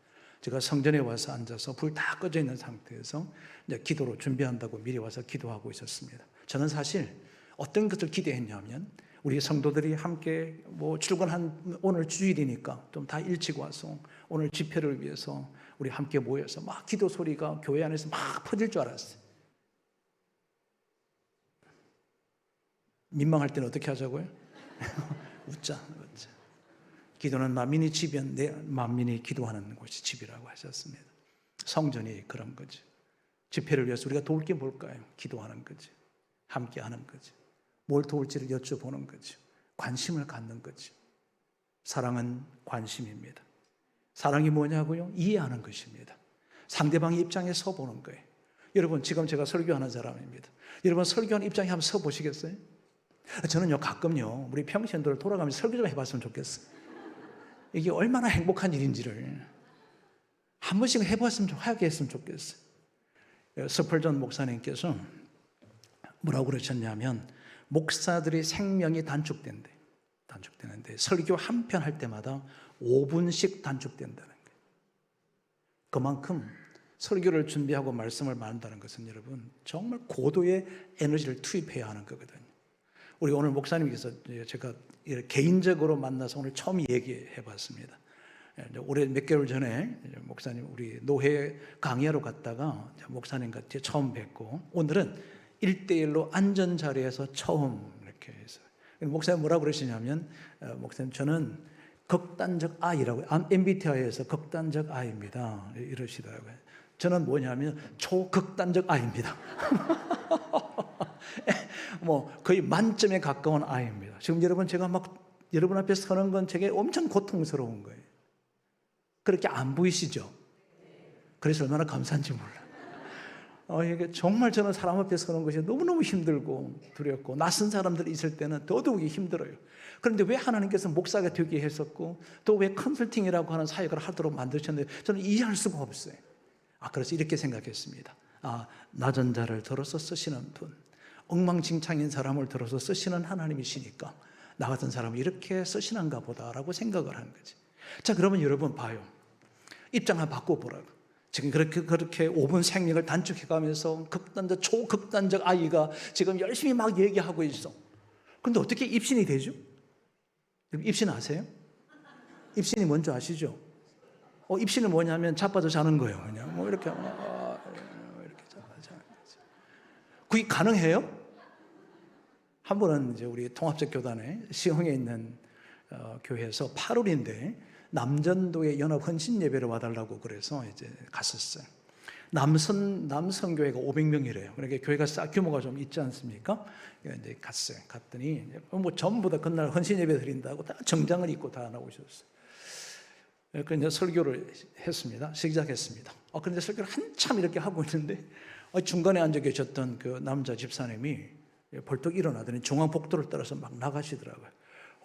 제가 성전에 와서 앉아서 불 다 꺼져 있는 상태에서 이제 기도로 준비한다고 미리 와서 기도하고 있었습니다. 저는 사실 어떤 것을 기대했냐면 우리 성도들이 함께 출근한 오늘 주일이니까 좀 다 일찍 와서 오늘 집회를 위해서 우리 함께 모여서 막 기도 소리가 교회 안에서 막 퍼질 줄 알았어요. 민망할 때는 어떻게 하자고요? 웃자. 기도는 만민이 집이면 내 만민이 기도하는 곳이 집이라고 하셨습니다. 성전이 그런 거죠. 집회를 위해서 우리가 도울 게 뭘까요? 기도하는 거죠. 함께 하는 거죠. 뭘 도울지를 여쭤보는 거죠. 관심을 갖는 거죠. 사랑은 관심입니다. 사랑이 뭐냐고요? 이해하는 것입니다. 상대방의 입장에 서보는 거예요. 여러분, 지금 제가 설교하는 사람입니다. 여러분, 설교하는 입장에 한번 서보시겠어요? 저는요, 가끔요, 우리 평신도를 돌아가면서 설교 좀 해봤으면 좋겠어요. 이게 얼마나 행복한 일인지를 한 번씩 하게 했으면 좋겠어요. 스펄전 목사님께서 뭐라고 그러셨냐면, 목사들의 생명이 단축되는데 설교 한 편 할 때마다 5분씩 단축된다는 거예요. 그만큼 설교를 준비하고 말씀을 만든다는 것은 여러분 정말 고도의 에너지를 투입해야 하는 거거든요. 우리 오늘 목사님께서 제가 개인적으로 만나서 오늘 처음 얘기해 봤습니다. 올해 몇 개월 전에 목사님 우리 노회 강의하러 갔다가 목사님과 처음 뵙고 오늘은 1대1로 앉은 자리에서 처음 이렇게 해서 목사님 뭐라고 그러시냐면 목사님 저는 극단적 아이라고 MBTI에서 극단적 아이입니다 이러시더라고요. 저는 뭐냐면 초극단적 아이입니다. 거의 만점에 가까운 아이입니다. 지금 여러분 제가 막 여러분 앞에 서는 건 제게 엄청 고통스러운 거예요. 그렇게 안 보이시죠? 그래서 얼마나 감사한지 몰라요. 이게 정말 저는 사람 앞에 서는 것이 너무너무 힘들고 두렵고 낯선 사람들이 있을 때는 더더욱이 힘들어요. 그런데 왜 하나님께서 목사가 되게 했었고 또 왜 컨설팅이라고 하는 사역을 하도록 만드셨는데 저는 이해할 수가 없어요. 그래서 이렇게 생각했습니다. 낮은 자를 들어서 쓰시는 분, 엉망진창인 사람을 들어서 쓰시는 하나님이시니까 나 같은 사람을 이렇게 쓰시는가 보다라고 생각을 한 거지. 자, 그러면 여러분 봐요. 입장 한번 바꿔보라고. 지금 그렇게 5분 생명을 단축해가면서 극단적, 초극단적 아이가 지금 열심히 막 얘기하고 있어. 그런데 어떻게 입신이 되죠? 입신 아세요? 입신이 뭔지 아시죠? 입신은 뭐냐면 자빠져 자는 거예요. 그냥 이렇게 이렇게 자는 거죠. 그게 가능해요? 한 번은 이제 우리 통합적 교단에 시흥에 있는 교회에서 8월인데 남전도에 연합 헌신 예배를 와달라고 그래서 이제 갔었어요. 남성교회가 500명이래요. 그러니까 교회가 규모가 좀 있지 않습니까? 이제 갔어요. 갔더니 전부 다 그날 헌신 예배 드린다고 다 정장을 입고 다 나오셨어요. 그래서 설교를 했습니다. 시작했습니다. 그런데 설교를 한참 이렇게 하고 있는데 중간에 앉아 계셨던 그 남자 집사님이 벌떡 일어나더니 중앙복도를 따라서 막 나가시더라고요.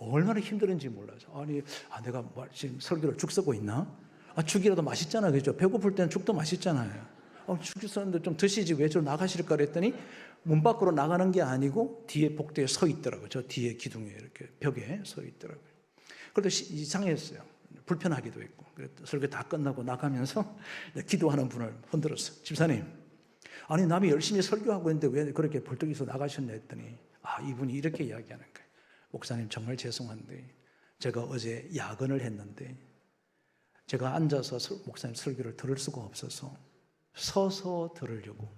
얼마나 힘들은지 몰라서 내가 지금 설교를 죽 쓰고 있나? 죽이라도 맛있잖아, 그죠? 배고플 때는 죽도 맛있잖아요. 죽 쓰는데 좀 드시지 왜 저 나가실까 그랬더니 문 밖으로 나가는 게 아니고 뒤에 복도에 서 있더라고요. 저 뒤에 기둥에 이렇게 벽에 서 있더라고요. 그래도 이상했어요. 불편하기도 했고. 설교 다 끝나고 나가면서 기도하는 분을 흔들었어요. 집사님, 남이 열심히 설교하고 있는데 왜 그렇게 벌떡이서 나가셨나 했더니 이분이 이렇게 이야기하는 거예요. 목사님 정말 죄송한데 제가 어제 야근을 했는데 제가 앉아서 목사님 설교를 들을 수가 없어서 서서 들으려고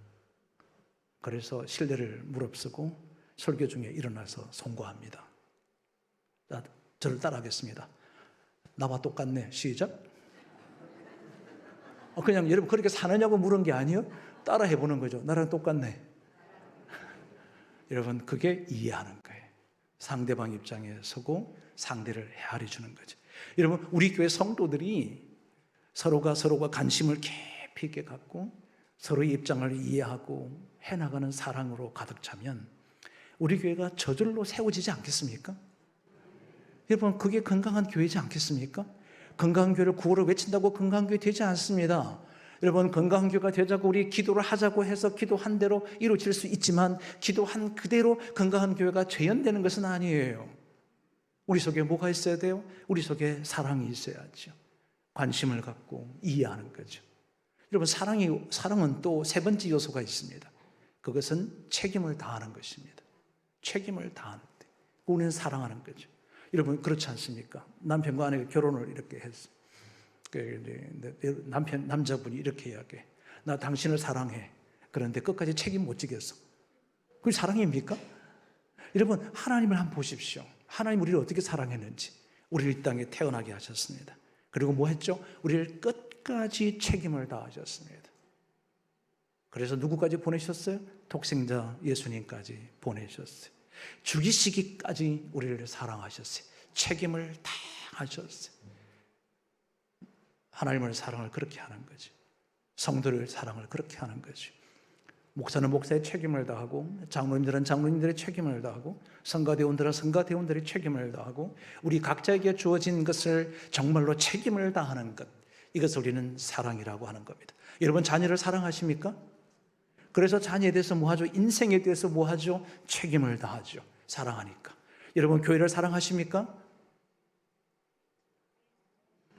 그래서 신뢰를 무릅쓰고 설교 중에 일어나서 송구합니다. 저를 따라하겠습니다. 나와 똑같네. 시작. 그냥 여러분 그렇게 사느냐고 물은 게 아니에요. 따라 해보는 거죠. 나랑 똑같네. 여러분 그게 이해하는 거예요. 상대방 입장에 서고 상대를 헤아려 주는 거죠. 여러분 우리 교회 성도들이 서로가 관심을 깊이 있게 갖고 서로의 입장을 이해하고 해나가는 사랑으로 가득 차면 우리 교회가 저절로 세워지지 않겠습니까? 여러분 그게 건강한 교회지 않겠습니까? 건강한 교회를 구호로 외친다고 건강한 교회 되지 않습니다. 여러분, 건강한 교회가 되자고 우리 기도를 하자고 해서 기도한 대로 이루어질 수 있지만 기도한 그대로 건강한 교회가 재현되는 것은 아니에요. 우리 속에 뭐가 있어야 돼요? 우리 속에 사랑이 있어야죠. 관심을 갖고 이해하는 거죠. 여러분, 사랑은 또 세 번째 요소가 있습니다. 그것은 책임을 다하는 것입니다. 책임을 다하는 데 우리는 사랑하는 거죠. 여러분, 그렇지 않습니까? 남편과 아내가 결혼을 이렇게 했어. 남자분이 이렇게 이야기해. 나 당신을 사랑해. 그런데 끝까지 책임 못 지겠어. 그게 사랑입니까? 여러분, 하나님을 한번 보십시오. 하나님 우리를 어떻게 사랑했는지. 우리를 이 땅에 태어나게 하셨습니다. 그리고 뭐 했죠? 우리를 끝까지 책임을 다하셨습니다. 그래서 누구까지 보내셨어요? 독생자 예수님까지 보내셨어요. 죽이시기까지 우리를 사랑하셨어요. 책임을 다 하셨어요. 하나님을 사랑을 그렇게 하는 거죠. 성도를 사랑을 그렇게 하는 거죠. 목사는 목사의 책임을 다하고, 장로님들은 장로님들의 책임을 다하고, 성가대원들은 성가대원들의 책임을 다하고, 우리 각자에게 주어진 것을 정말로 책임을 다하는 것, 이것을 우리는 사랑이라고 하는 겁니다. 여러분, 자녀를 사랑하십니까? 그래서 자녀에 대해서 뭐 하죠? 인생에 대해서 뭐 하죠? 책임을 다하죠. 사랑하니까. 여러분, 교회를 사랑하십니까?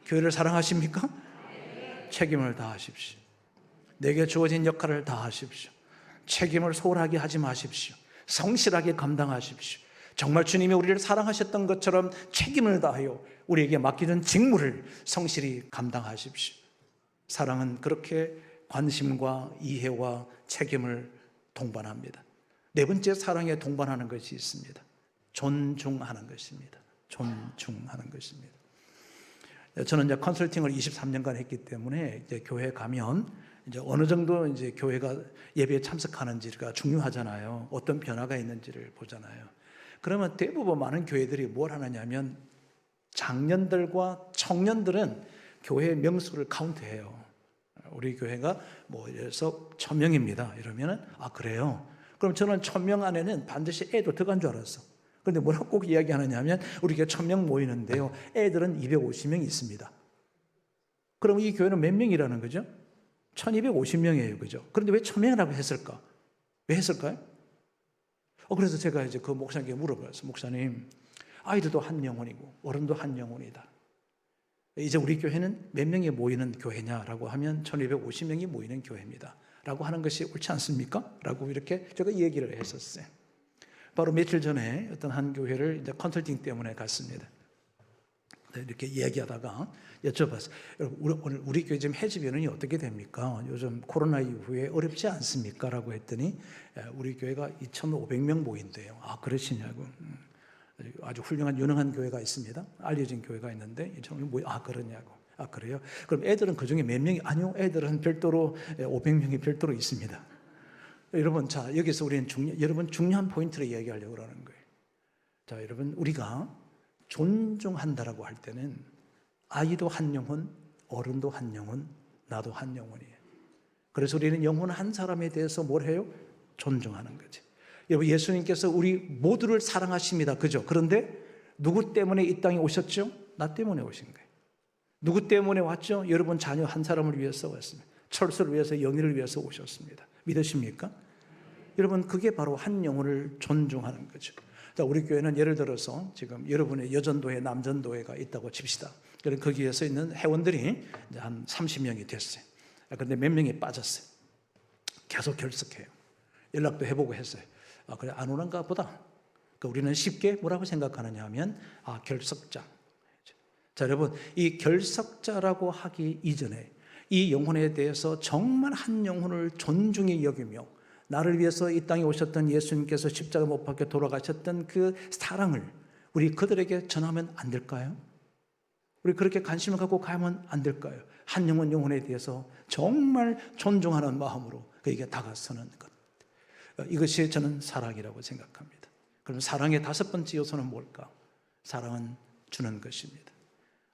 교회를 사랑하십니까? 책임을 다하십시오. 내게 주어진 역할을 다하십시오. 책임을 소홀하게 하지 마십시오. 성실하게 감당하십시오. 정말 주님이 우리를 사랑하셨던 것처럼 책임을 다하여 우리에게 맡기는 직무를 성실히 감당하십시오. 사랑은 그렇게 관심과 이해와 책임을 동반합니다. 네 번째 사랑에 동반하는 것이 있습니다. 존중하는 것입니다. 존중하는 것입니다. 저는 이제 컨설팅을 23년간 했기 때문에 이제 교회 가면 이제 어느 정도 이제 교회가 예배에 참석하는지가 중요하잖아요. 어떤 변화가 있는지를 보잖아요. 그러면 대부분 많은 교회들이 뭘 하느냐면 장년들과 청년들은 교회 명수를 카운트해요. 우리 교회가 뭐 예를 들어서 1000명입니다. 이러면은 그래요. 그럼 저는 1000명 안에는 반드시 애도 들어간 줄 알았어. 그런데 뭐라고 꼭 이야기하느냐 하면 우리 교회 1000명 모이는데요. 애들은 250명이 있습니다. 그럼 이 교회는 몇 명이라는 거죠? 1250명이에요. 그죠? 그런데 왜 1000명이라고 했을까? 왜 했을까요? 그래서 제가 이제 그 목사님께 물어봤어요. 목사님, 아이들도 한 영혼이고 어른도 한 영혼이다. 이제 우리 교회는 몇 명이 모이는 교회냐라고 하면 1250명이 모이는 교회입니다. 라고 하는 것이 옳지 않습니까? 라고 이렇게 제가 얘기를 했었어요. 바로 며칠 전에 어떤 한 교회를 이제 컨설팅 때문에 갔습니다. 이렇게 얘기하다가 여쭤봤어요. 여러분, 오늘 우리 교회 지금 해지 변원이 어떻게 됩니까? 요즘 코로나 이후에 어렵지 않습니까? 라고 했더니 우리 교회가 2,500명 모인대요. 그러시냐고. 아주 훌륭한 유능한 교회가 있습니다. 알려진 교회가 있는데 2,500명 그러냐고. 그래요? 그럼 애들은 그 중에 몇 명이? 아니요, 애들은 별도로 500명이 별도로 있습니다. 여러분, 자, 여기서 우리는 여러분 중요한 포인트를 얘기하려고 그러는 거예요. 자, 여러분, 우리가 존중한다라고 할 때는 아이도 한 영혼, 어른도 한 영혼, 나도 한 영혼이에요. 그래서 우리는 영혼 한 사람에 대해서 뭘 해요? 존중하는 거지. 여러분, 예수님께서 우리 모두를 사랑하십니다. 그죠? 그런데 누구 때문에 이 땅에 오셨죠? 나 때문에 오신 거예요. 누구 때문에 왔죠? 여러분 자녀 한 사람을 위해서 왔습니다. 철수를 위해서, 영예를 위해서 오셨습니다. 믿으십니까? 여러분, 그게 바로 한 영혼을 존중하는 거죠. 자, 우리 교회는 예를 들어서 지금 여러분의 여전도회, 남전도회가 있다고 칩시다. 그래서 거기에서 있는 회원들이 이제 한 30명이 됐어요. 그런데 몇 명이 빠졌어요. 계속 결석해요. 연락도 해보고 했어요. 그래, 안 오는가 보다. 우리는 쉽게 뭐라고 생각하느냐 하면 결석자. 자, 여러분, 이 결석자라고 하기 이전에 이 영혼에 대해서 정말 한 영혼을 존중히 여기며 나를 위해서 이 땅에 오셨던 예수님께서 십자가 못 박혀 돌아가셨던 그 사랑을 우리 그들에게 전하면 안 될까요? 우리 그렇게 관심을 갖고 가면 안 될까요? 한 영혼에 대해서 정말 존중하는 마음으로 그에게 다가서는 것. 이것이 저는 사랑이라고 생각합니다. 그럼 사랑의 다섯 번째 요소는 뭘까? 사랑은 주는 것입니다.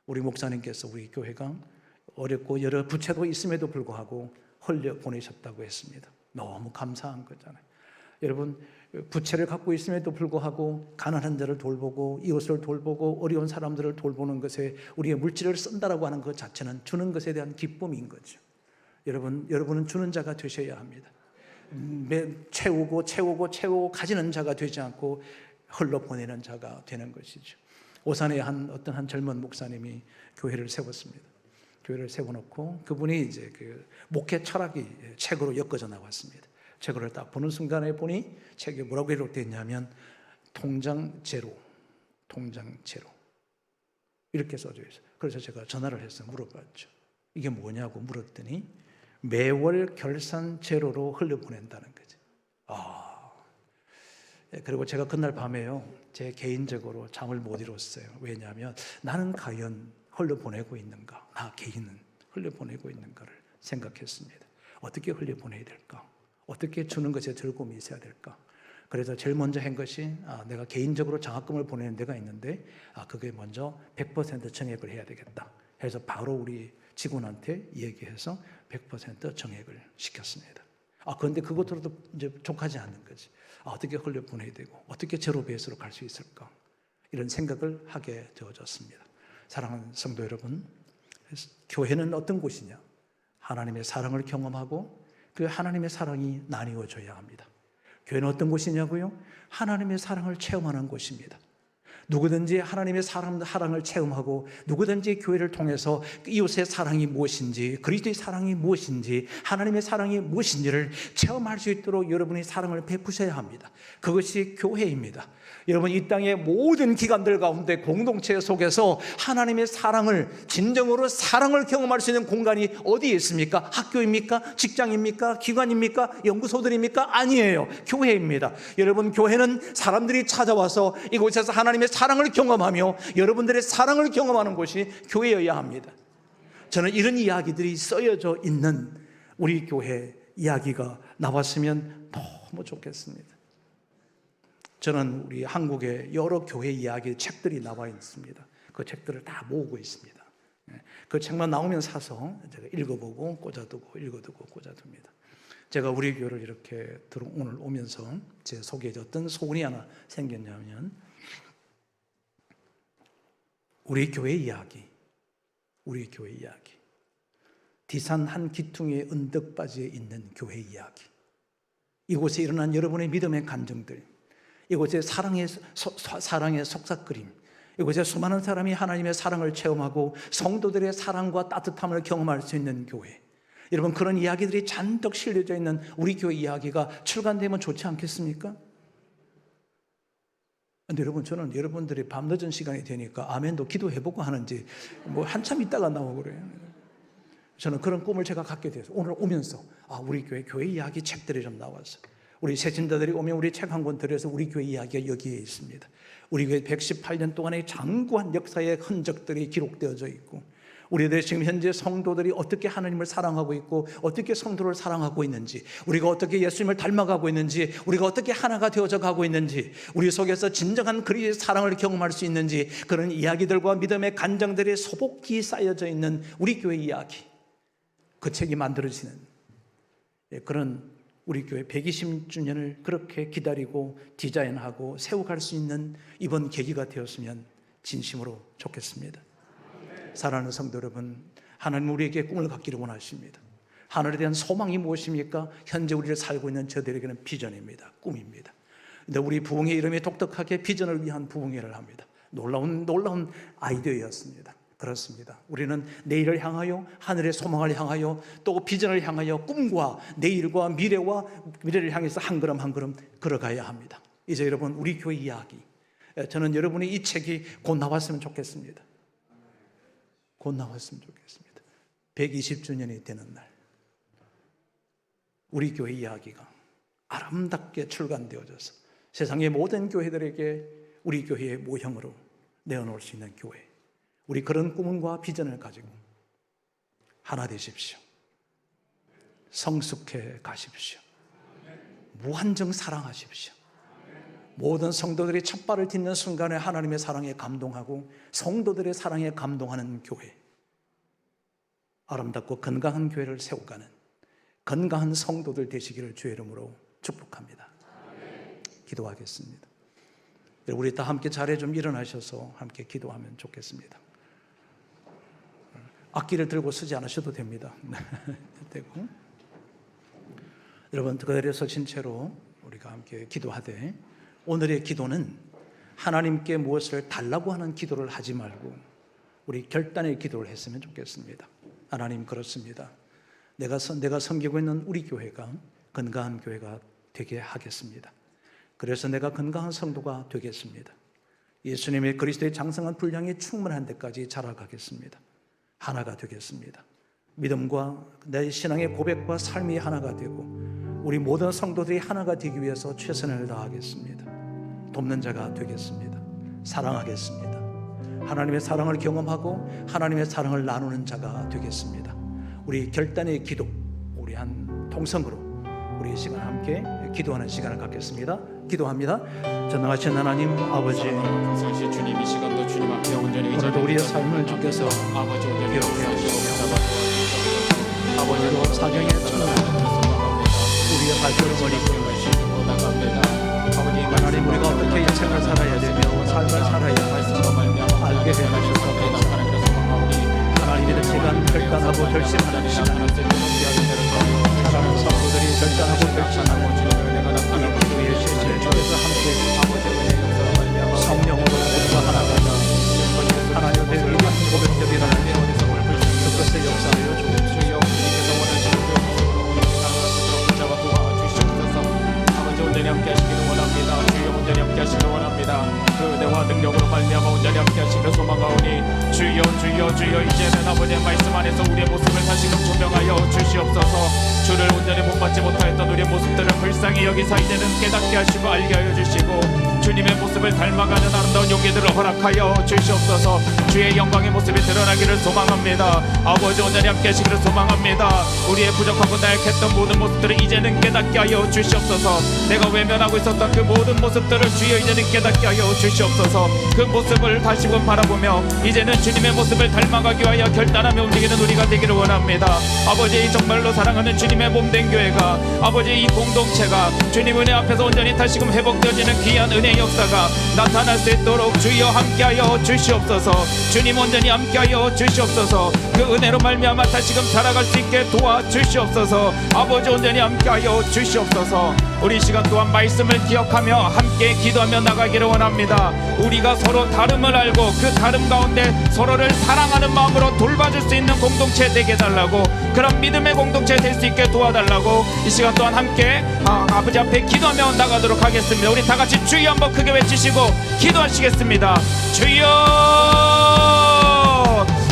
우리 목사님께서 우리 교회가 어렵고 여러 부채도 있음에도 불구하고 흘려 보내셨다고 했습니다. 너무 감사한 거잖아요. 여러분, 부채를 갖고 있음에도 불구하고 가난한 자를 돌보고 이웃을 돌보고 어려운 사람들을 돌보는 것에 우리의 물질을 쓴다라고 하는 것 자체는 주는 것에 대한 기쁨인 거죠. 여러분은 주는 자가 되셔야 합니다. 채우고 가지는 자가 되지 않고 흘러보내는 자가 되는 것이죠. 오산에 어떤 한 젊은 목사님이 교회를 세웠습니다. 교회를 세워놓고 그분이 이제 그 목회 철학이 책으로 엮어져 나왔습니다. 책을 딱 보는 순간에 보니 책에 뭐라고 기록되어 있냐면 통장 제로 이렇게 써져 있어요. 그래서 제가 전화를 해서 물어봤죠. 이게 뭐냐고 물었더니 매월 결산 제로로 흘려보낸다는 거죠. 그리고 제가 그날 밤에요, 제 개인적으로 잠을 못 이뤘어요. 왜냐하면 나는 과연 흘려보내고 있는가, 나 개인은 흘려보내고 있는가를 생각했습니다. 어떻게 흘려보내야 될까? 어떻게 주는 것에 즐거움이 있어야 될까? 그래서 제일 먼저 한 것이 내가 개인적으로 장학금을 보내는 데가 있는데 그게 먼저 100% 정액을 해야 되겠다 해서 바로 우리 직원한테 얘기해서 100% 정액을 시켰습니다. 그런데 그것으로도 이제 족하지 않는 거지. 어떻게 흘려보내야 되고 어떻게 제로 베이스로 갈 수 있을까? 이런 생각을 하게 되어졌습니다. 사랑하는 성도 여러분, 교회는 어떤 곳이냐? 하나님의 사랑을 경험하고 그 하나님의 사랑이 나뉘어져야 합니다. 교회는 어떤 곳이냐고요? 하나님의 사랑을 체험하는 곳입니다. 누구든지 하나님의 사랑을 체험하고 누구든지 교회를 통해서 이웃의 사랑이 무엇인지, 그리스도의 사랑이 무엇인지, 하나님의 사랑이 무엇인지를 체험할 수 있도록 여러분이 사랑을 베푸셔야 합니다. 그것이 교회입니다. 여러분, 이 땅의 모든 기관들 가운데 공동체 속에서 하나님의 사랑을, 진정으로 사랑을 경험할 수 있는 공간이 어디에 있습니까? 학교입니까? 직장입니까? 기관입니까? 연구소들입니까? 아니에요. 교회입니다. 여러분, 교회는 사람들이 찾아와서 이곳에서 하나님의 사랑을 경험하며 여러분들의 사랑을 경험하는 곳이 교회여야 합니다. 저는 이런 이야기들이 쓰여져 있는 우리 교회 이야기가 나왔으면 너무 좋겠습니다. 저는 우리 한국의 여러 교회 이야기 책들이 나와 있습니다. 그 책들을 다 모으고 있습니다. 그 책만 나오면 사서 제가 읽어보고 꽂아두고 읽어두고 꽂아둡니다. 제가 우리 교회를 이렇게 오늘 오면서 제 속에 어떤 소원이 하나 생겼냐면 우리 교회 이야기, 디산 한 기퉁의 언덕바지에 있는 교회 이야기, 이곳에 일어난 여러분의 믿음의 감정들, 이곳에 사랑의 속삭거림, 이곳에 수많은 사람이 하나님의 사랑을 체험하고 성도들의 사랑과 따뜻함을 경험할 수 있는 교회, 여러분, 그런 이야기들이 잔뜩 실려져 있는 우리 교회 이야기가 출간되면 좋지 않겠습니까? 근데 여러분, 저는 여러분들이 밤늦은 시간이 되니까 아멘도 기도해보고 하는지 한참 있다가 나오고 그래요. 저는 그런 꿈을 제가 갖게 돼서 오늘 오면서 우리 교회 이야기 책들이 좀 나왔어. 우리 새신자들이 오면 우리 책 한 권 들여서 우리 교회 이야기가 여기에 있습니다. 우리 교회 118년 동안의 장구한 역사의 흔적들이 기록되어져 있고, 우리들 지금 현재 성도들이 어떻게 하나님을 사랑하고 있고 어떻게 성도를 사랑하고 있는지, 우리가 어떻게 예수님을 닮아가고 있는지, 우리가 어떻게 하나가 되어져 가고 있는지, 우리 속에서 진정한 그리스도의 사랑을 경험할 수 있는지, 그런 이야기들과 믿음의 간증들이 소복히 쌓여져 있는 우리 교회 이야기, 그 책이 만들어지는 그런 우리 교회 120주년을 그렇게 기다리고 디자인하고 세워갈 수 있는 이번 계기가 되었으면 진심으로 좋겠습니다. 사랑하는 성도 여러분, 하나님 우리에게 꿈을 갖기를 원하십니다. 하늘에 대한 소망이 무엇입니까? 현재 우리를 살고 있는 저들에게는 비전입니다. 꿈입니다. 근데 우리 부흥회 이름이 독특하게 비전을 위한 부흥회를 합니다. 놀라운 아이디어였습니다. 그렇습니다. 우리는 내일을 향하여, 하늘의 소망을 향하여, 또 비전을 향하여 꿈과 내일과 미래를 향해서 한 걸음 한 걸음 걸어가야 합니다. 이제 여러분, 우리 교회 이야기, 저는 여러분이 이 책이 곧 나왔으면 좋겠습니다. 곧 나왔으면 좋겠습니다. 120주년이 되는 날, 우리 교회 이야기가 아름답게 출간되어져서 세상의 모든 교회들에게 우리 교회의 모형으로 내어놓을 수 있는 교회, 우리 그런 꿈과 비전을 가지고 하나 되십시오. 성숙해 가십시오. 무한정 사랑하십시오. 모든 성도들이 첫 발을 딛는 순간에 하나님의 사랑에 감동하고 성도들의 사랑에 감동하는 교회, 아름답고 건강한 교회를 세워가는 건강한 성도들 되시기를 주의 이름으로 축복합니다. 기도하겠습니다. 우리 다 함께 자리에 좀 일어나셔서 함께 기도하면 좋겠습니다. 악기를 들고 쓰지 않으셔도 됩니다. 되고. 여러분, 그 자리에 서신 채로 우리가 함께 기도하되, 오늘의 기도는 하나님께 무엇을 달라고 하는 기도를 하지 말고 우리 결단의 기도를 했으면 좋겠습니다. 하나님, 그렇습니다. 내가 섬기고 있는 우리 교회가 건강한 교회가 되게 하겠습니다. 그래서 내가 건강한 성도가 되겠습니다. 예수님의 그리스도의 장성한 분량이 충만한 데까지 자라가겠습니다. 하나가 되겠습니다. 믿음과 내 신앙의 고백과 삶이 하나가 되고 우리 모든 성도들이 하나가 되기 위해서 최선을 다하겠습니다. 돕는 자가 되겠습니다. 사랑하겠습니다. 하나님의 사랑을 경험하고 하나님의 사랑을 나누는 자가 되겠습니다. 우리 결단의 기도, 우리 한 통성으로 우리 이 시간 함께 기도하는 시간을 갖겠습니다. 기도합니다. 전능하신 하나님 아버지, 사실 주님 이 시간도 주님 앞에 온전히 오늘도 우리의 삶을 주께서 아버지 온전히 기억해 주시며 아버지로 사경에 천을 우리의 발걸음을 이끌어 하나님, 우리가 어떻게 인생을 살아야 되며 삶을 살아야 할지 알게 해주셔서 하나님의 시간 결단하고 결심하는 시간, 사랑하는 성도들이 결단하고 결심하는 이 기도의 실체를 주께서 함께 성령으로 모두가 하나가 되어 하나님의 대리한 고백들이라는 그것의 역사를 주옵소서. 온전히 함께 하시기를 원합니다. 주여 온전히 함께 하시기를 원합니다. 그 은혜와 능력으로 말미암아 온전히 함께 하시기를 소망하오니 주여 주여 주여, 이제는 아버지의 말씀 안에서 우리의 모습을 다시금 조명하여 주시옵소서. 주를 온전히 본받지 못하였던 우리의 모습들을 불쌍히 여기사 이제는 깨닫게 하시고 알게 하여 주시고 주님의 모습을 닮아가는 아름다운 용기들을 허락하여 주시옵소서. 주의 영광의 모습이 드러나기를 소망합니다. 아버지 온전히 함께 하시기를 소망합니다. 우리의 부족하고 나약했던 모든 모습들을 이제는 깨닫게 하여 주시옵소서. 내가 외면하고 있었던 그 모든 모습들을 주여 이제는 깨닫게 하여 주시옵소서. 그 모습을 다시금 바라보며 이제는 주님의 모습을 닮아가기 위하여 결단하며 움직이는 우리가 되기를 원합니다. 아버지, 정말로 사랑하는 주님의 몸된 교회가, 아버지 이 공동체가 주님 은혜 앞에서 온전히 다시금 회복되어지는 귀한 은혜의 역사가 나타날 수 있도록 주여 함께하여 주시옵소서. 주님 온전히 함께하여 주시옵소서. 그 은혜로 말미암아 다시금 살아갈 수 있게 도와주시옵소서. 아버지 온전히 함께하여 주시옵소서. 우리 시간 또한 말씀을 기억하며 함께 기도하며 나가기를 원합니다. 우리가 서로 다름을 알고 그 다름 가운데 서로를 사랑하는 마음으로 돌봐줄 수 있는 공동체 되게 해달라고, 그런 믿음의 공동체 될 수 있게 도와달라고 이 시간 또한 함께 아버지 앞에 기도하며 나가도록 하겠습니다. 우리 다같이 주여 한번 크게 외치시고 기도하시겠습니다. 주여!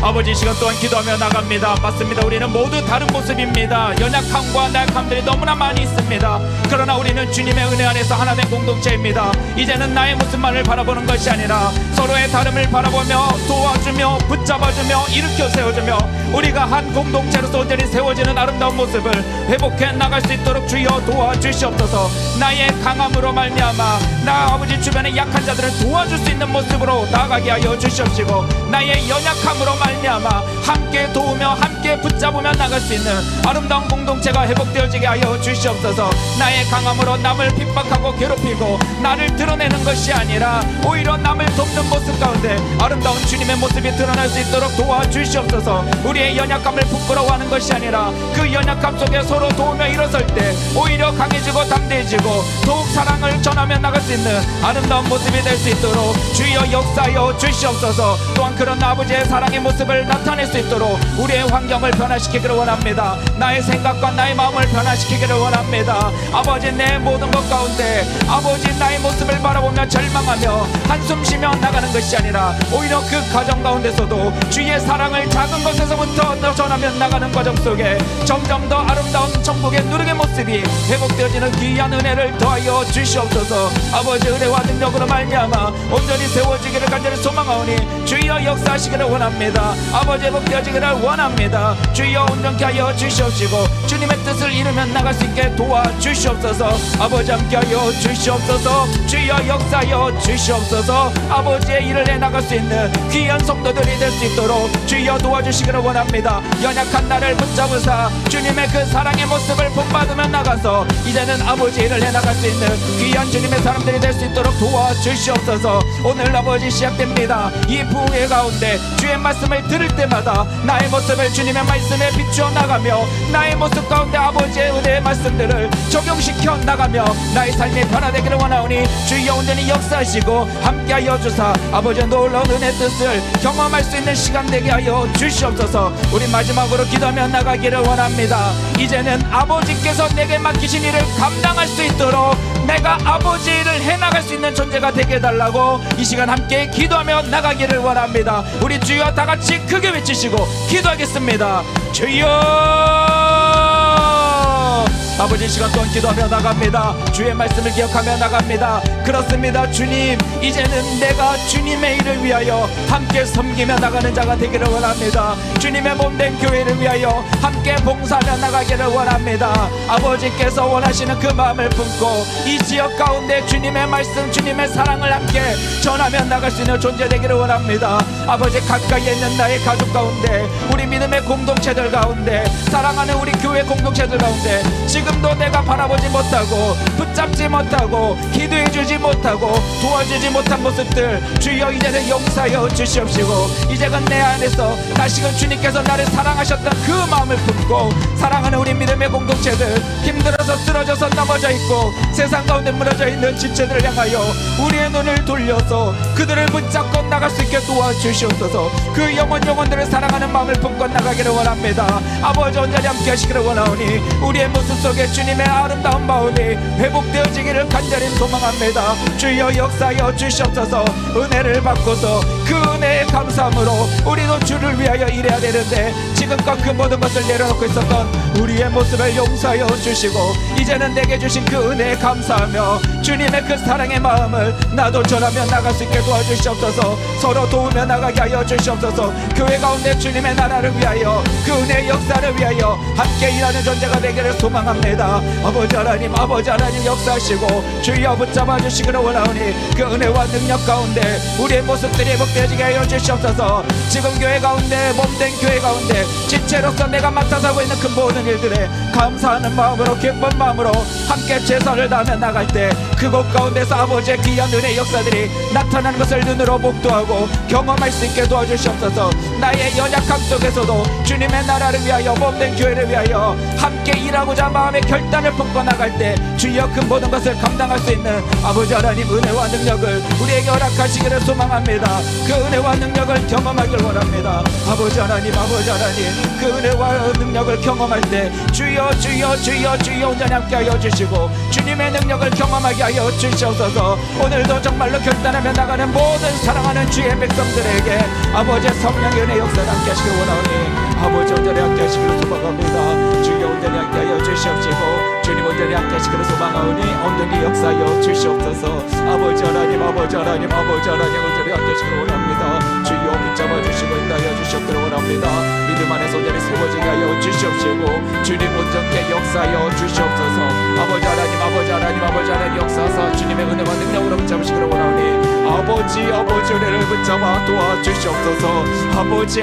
아버지, 이 시간 또한 기도하며 나갑니다. 맞습니다. 우리는 모두 다른 모습입니다. 연약함과 나약함들이 너무나 많이 있습니다. 그러나 우리는 주님의 은혜 안에서 하나 된 공동체입니다. 이제는 나의 모습만을 바라보는 것이 아니라 서로의 다름을 바라보며 도와주며 붙잡아주며 일으켜 세워주며 우리가 한 공동체로서 온전히 세워지는 아름다운 모습을 회복해 나갈 수 있도록 주여 도와주시옵소서. 나의 강함으로 말미암아 나 아버지 주변의 약한 자들을 도와줄 수 있는 모습으로 나아가게 하여 주시옵시고, 나의 연약함으로 말미암아 함께 도우며 함께 붙잡으며 나갈 수 있는 아름다운 공동체가 회복되어지게 하여 주시옵소서. 나의 강함으로 남을 핍박하고 괴롭히고 나를 드러내는 것이 아니라 오히려 남을 돕는 모습 가운데 아름다운 주님의 모습이 드러날 수 있도록 도와주시옵소서. 우리의 연약함을 부끄러워하는 것이 아니라 그 연약함 속에 서로 도우며 일어설 때 오히려 강해지고 담대해지고 더욱 사랑을 전하며 나갈 수 있는 아름다운 모습이 될 수 있도록 주여 역사하여 주시옵소서. 또한 그런 아버지의 사랑의 모습을 나타낼 수 있도록 우리의 환경을 변화시키기를 원합니다. 나의 생각과 나의 마음을 변화시키기를 원합니다. 아버지, 내 모든 것 가운데 아버지 나의 모습을 바라보며 절망하며 한숨 쉬며 나가는 것이 아니라 오히려 그 과정 가운데서도 주의 사랑을 작은 것에서부터 전하며 나가는 과정 속에 점점 더 아름다운 천국의 누룩의 모습이 회복되어지는 귀한 은혜를 더하여 주시옵소서. 아버지, 은혜와 능력으로 말미암아 온전히 세워지기를 간절히 소망하오니 주여 역사하시기를 원합니다. 아버지, 회복되어지기를 원합니다. 주여 온전케 하여 주시옵시고 주님의 뜻을 이루며 나갈 수 있게 도와주시옵소서. 아버지, 함께하여 주시옵소서. 주여 역사하여 주시옵소서. 아버지의 일을 해나갈 수 있는 귀한 성도들이 될 수 있도록 주여 도와주시기를 원합니다. 연약한 나를 붙잡으사 주님의 그 사랑의 모습을 본받은 말씀을 나가서 이제는 아버지 일을 해나갈 수 있는 귀한 주님의 사람들이 될 수 있도록 도와주시옵소서. 오늘 아버지 시작됩니다. 이 부흥회 가운데 주의 말씀을 들을 때마다 나의 모습을 주님의 말씀에 비추어 나가며 나의 모습 가운데 아버지의 은혜의 말씀들을 적용시켜 나가며 나의 삶이 변화되기를 원하오니 주여 온전히 역사하시고 함께하여 주사 아버지의 놀라운 은혜의 뜻을 경험할 수 있는 시간 되게 하여 주시옵소서. 우리 마지막으로 기도하며 나가기를 원합니다. 이제는 아버지께서 내게 맡기신 일을 감당할 수 있도록 내가 아버지 일을 해나갈 수 있는 존재가 되게 해달라고 이 시간 함께 기도하며 나가기를 원합니다. 우리 주여 다같이 크게 외치시고 기도하겠습니다. 주여, 아버지 시간 동안 기도하며 나갑니다. 주의 말씀을 기억하며 나갑니다. 그렇습니다. 주님, 이제는 내가 주님의 일을 위하여 함께 섬기며 나가는 자가 되기를 원합니다. 주님의 몸된 교회를 위하여 함께 봉사하며 나가기를 원합니다. 아버지께서 원하시는 그 마음을 품고 이 지역 가운데 주님의 말씀, 주님의 사랑을 함께 전하며 나갈 수 있는 존재 되기를 원합니다. 아버지, 가까이에 있는 나의 가족 가운데, 우리 믿음의 공동체들 가운데, 사랑하는 우리 교회 공동체들 가운데 지금도 내가 바라보지 못하고 붙잡지 못하고 기도해주지 못하고 도와주지 못한 모습들 주여 이제는 용서하여 주시옵시고, 이제는 내 안에서 다시금 주님께서 나를 사랑하셨던 그 마음을 품고 사랑하는 우리 믿음의 공동체들, 힘들어서 쓰러져서 넘어져 있고 세상 가운데 무너져 있는 지체들을 향하여 우리의 눈을 돌려서 그들을 붙잡고 나갈 수 있게 도와주시옵소서. 그 영혼들을 사랑하는 마음을 품고 나가기를 원합니다. 아버지 온전히 함께 하시기를 원하오니 우리의 모습 속에 주님의 아름다운 마음이 회복되어지기를 간절히 소망합니다. 주여 역사하여 주시옵소서. 은혜를 받고서 그 은혜의 감사함으로 우리도 주를 위하여 일해야 되는데 지금껏 그 모든 것을 내려놓고 있었던 우리의 모습을 용서하여 주시고 이제는 내게 주신 그 은혜에 감사하며 주님의 그 사랑의 마음을 나도 전하며 나갈 수 있게 도와주시옵소서. 서로 도우며 나가게 하여 주시옵소서. 교회 가운데 주님의 나라를 위하여 그 은혜의 역사를 위하여 함께 일하는 존재가 되기를 소망합니다. 아버지 하나님 역사하시고 주여 붙잡아 주시기를 원하오니 그 은혜와 능력 가운데 우리의 모습들이 회복되어지게 하여 주시옵소서. 지금 교회 가운데 몸된 교회 가운데 지체로서 내가 맡아서 하고 있는 그 모든 일들에 감사하는 마음으로 기쁜 마음으로 함께 최선을 다하며 나갈 때 그곳 가운데서 아버지의 귀한 은혜의 역사들이 나타나는 것을 눈으로 목도하고 경험할 수 있게 도와주시옵소서. 나의 연약함 속에서도 주님의 나라를 위하여 몸된 교회를 위하여 함께 일하고자 마음의 결단을 품고 나갈 때 주여 그 모든 것을 감당할 수 있는 아버지 하나님 은혜와 능력을 우리에게 허락하시기를 소망합니다. 그 은혜와 능력을 경험하길 원합니다. 아버지 하나님 그 은혜와 능력을 경험할 때 주여 온전히 함께 하여 주시고 주님의 능력을 경험하게 하여 주시옵소서. 오늘도 정말로 결단하며 나가는 모든 사랑하는 주의 백성들에게 아버지의 성령의 은혜 역사를 함께 하시길 원하오니 아버지 온전히 함께 하시기를 소망합니다. 주여 온전히 함께 하여 주시옵시고 주님 온전히 함께 하시기를 소망하오니 온전히 역사하여 주시옵소서. 아버지 하나님 온전히 함께 하시기를 원합니다. 주여 붙잡아 주시고 인도하여 주시옵기를 원합니다. 믿음 안에서 온전히 세워지게 하여 주시옵시고 주님 온전히 역사하여 주시옵소서. 아버지 하나님 역사하사 주님의 은혜와 능력으로 붙잡으시기를 원하오니 아버지 은혜를 붙잡아 도와주시옵소서. 아버지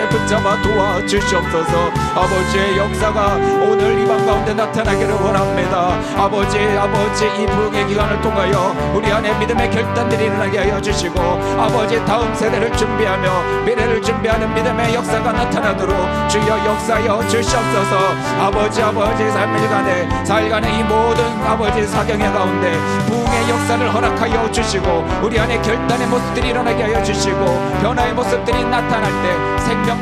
붙잡아 도와주시옵소서. 아버지의 역사가 오늘 이방 가운데 나타나기를 원합니다. 아버지 이 부흥의 기간을 통하여 우리 안에 믿음의 결단들이 일어나게 하여 주시고 아버지 다음 세대를 준비하며 미래를 준비하는 믿음의 역사가 나타나도록 주여 역사하여 주시옵소서. 아버지 사일간의 이 모든 아버지 사경의 가운데 부흥의 역사를 허락하여 주시고 우리 안에 결단의 모습들이 일어나게 하여 주시고 변화의 모습들이 나타날 때 생명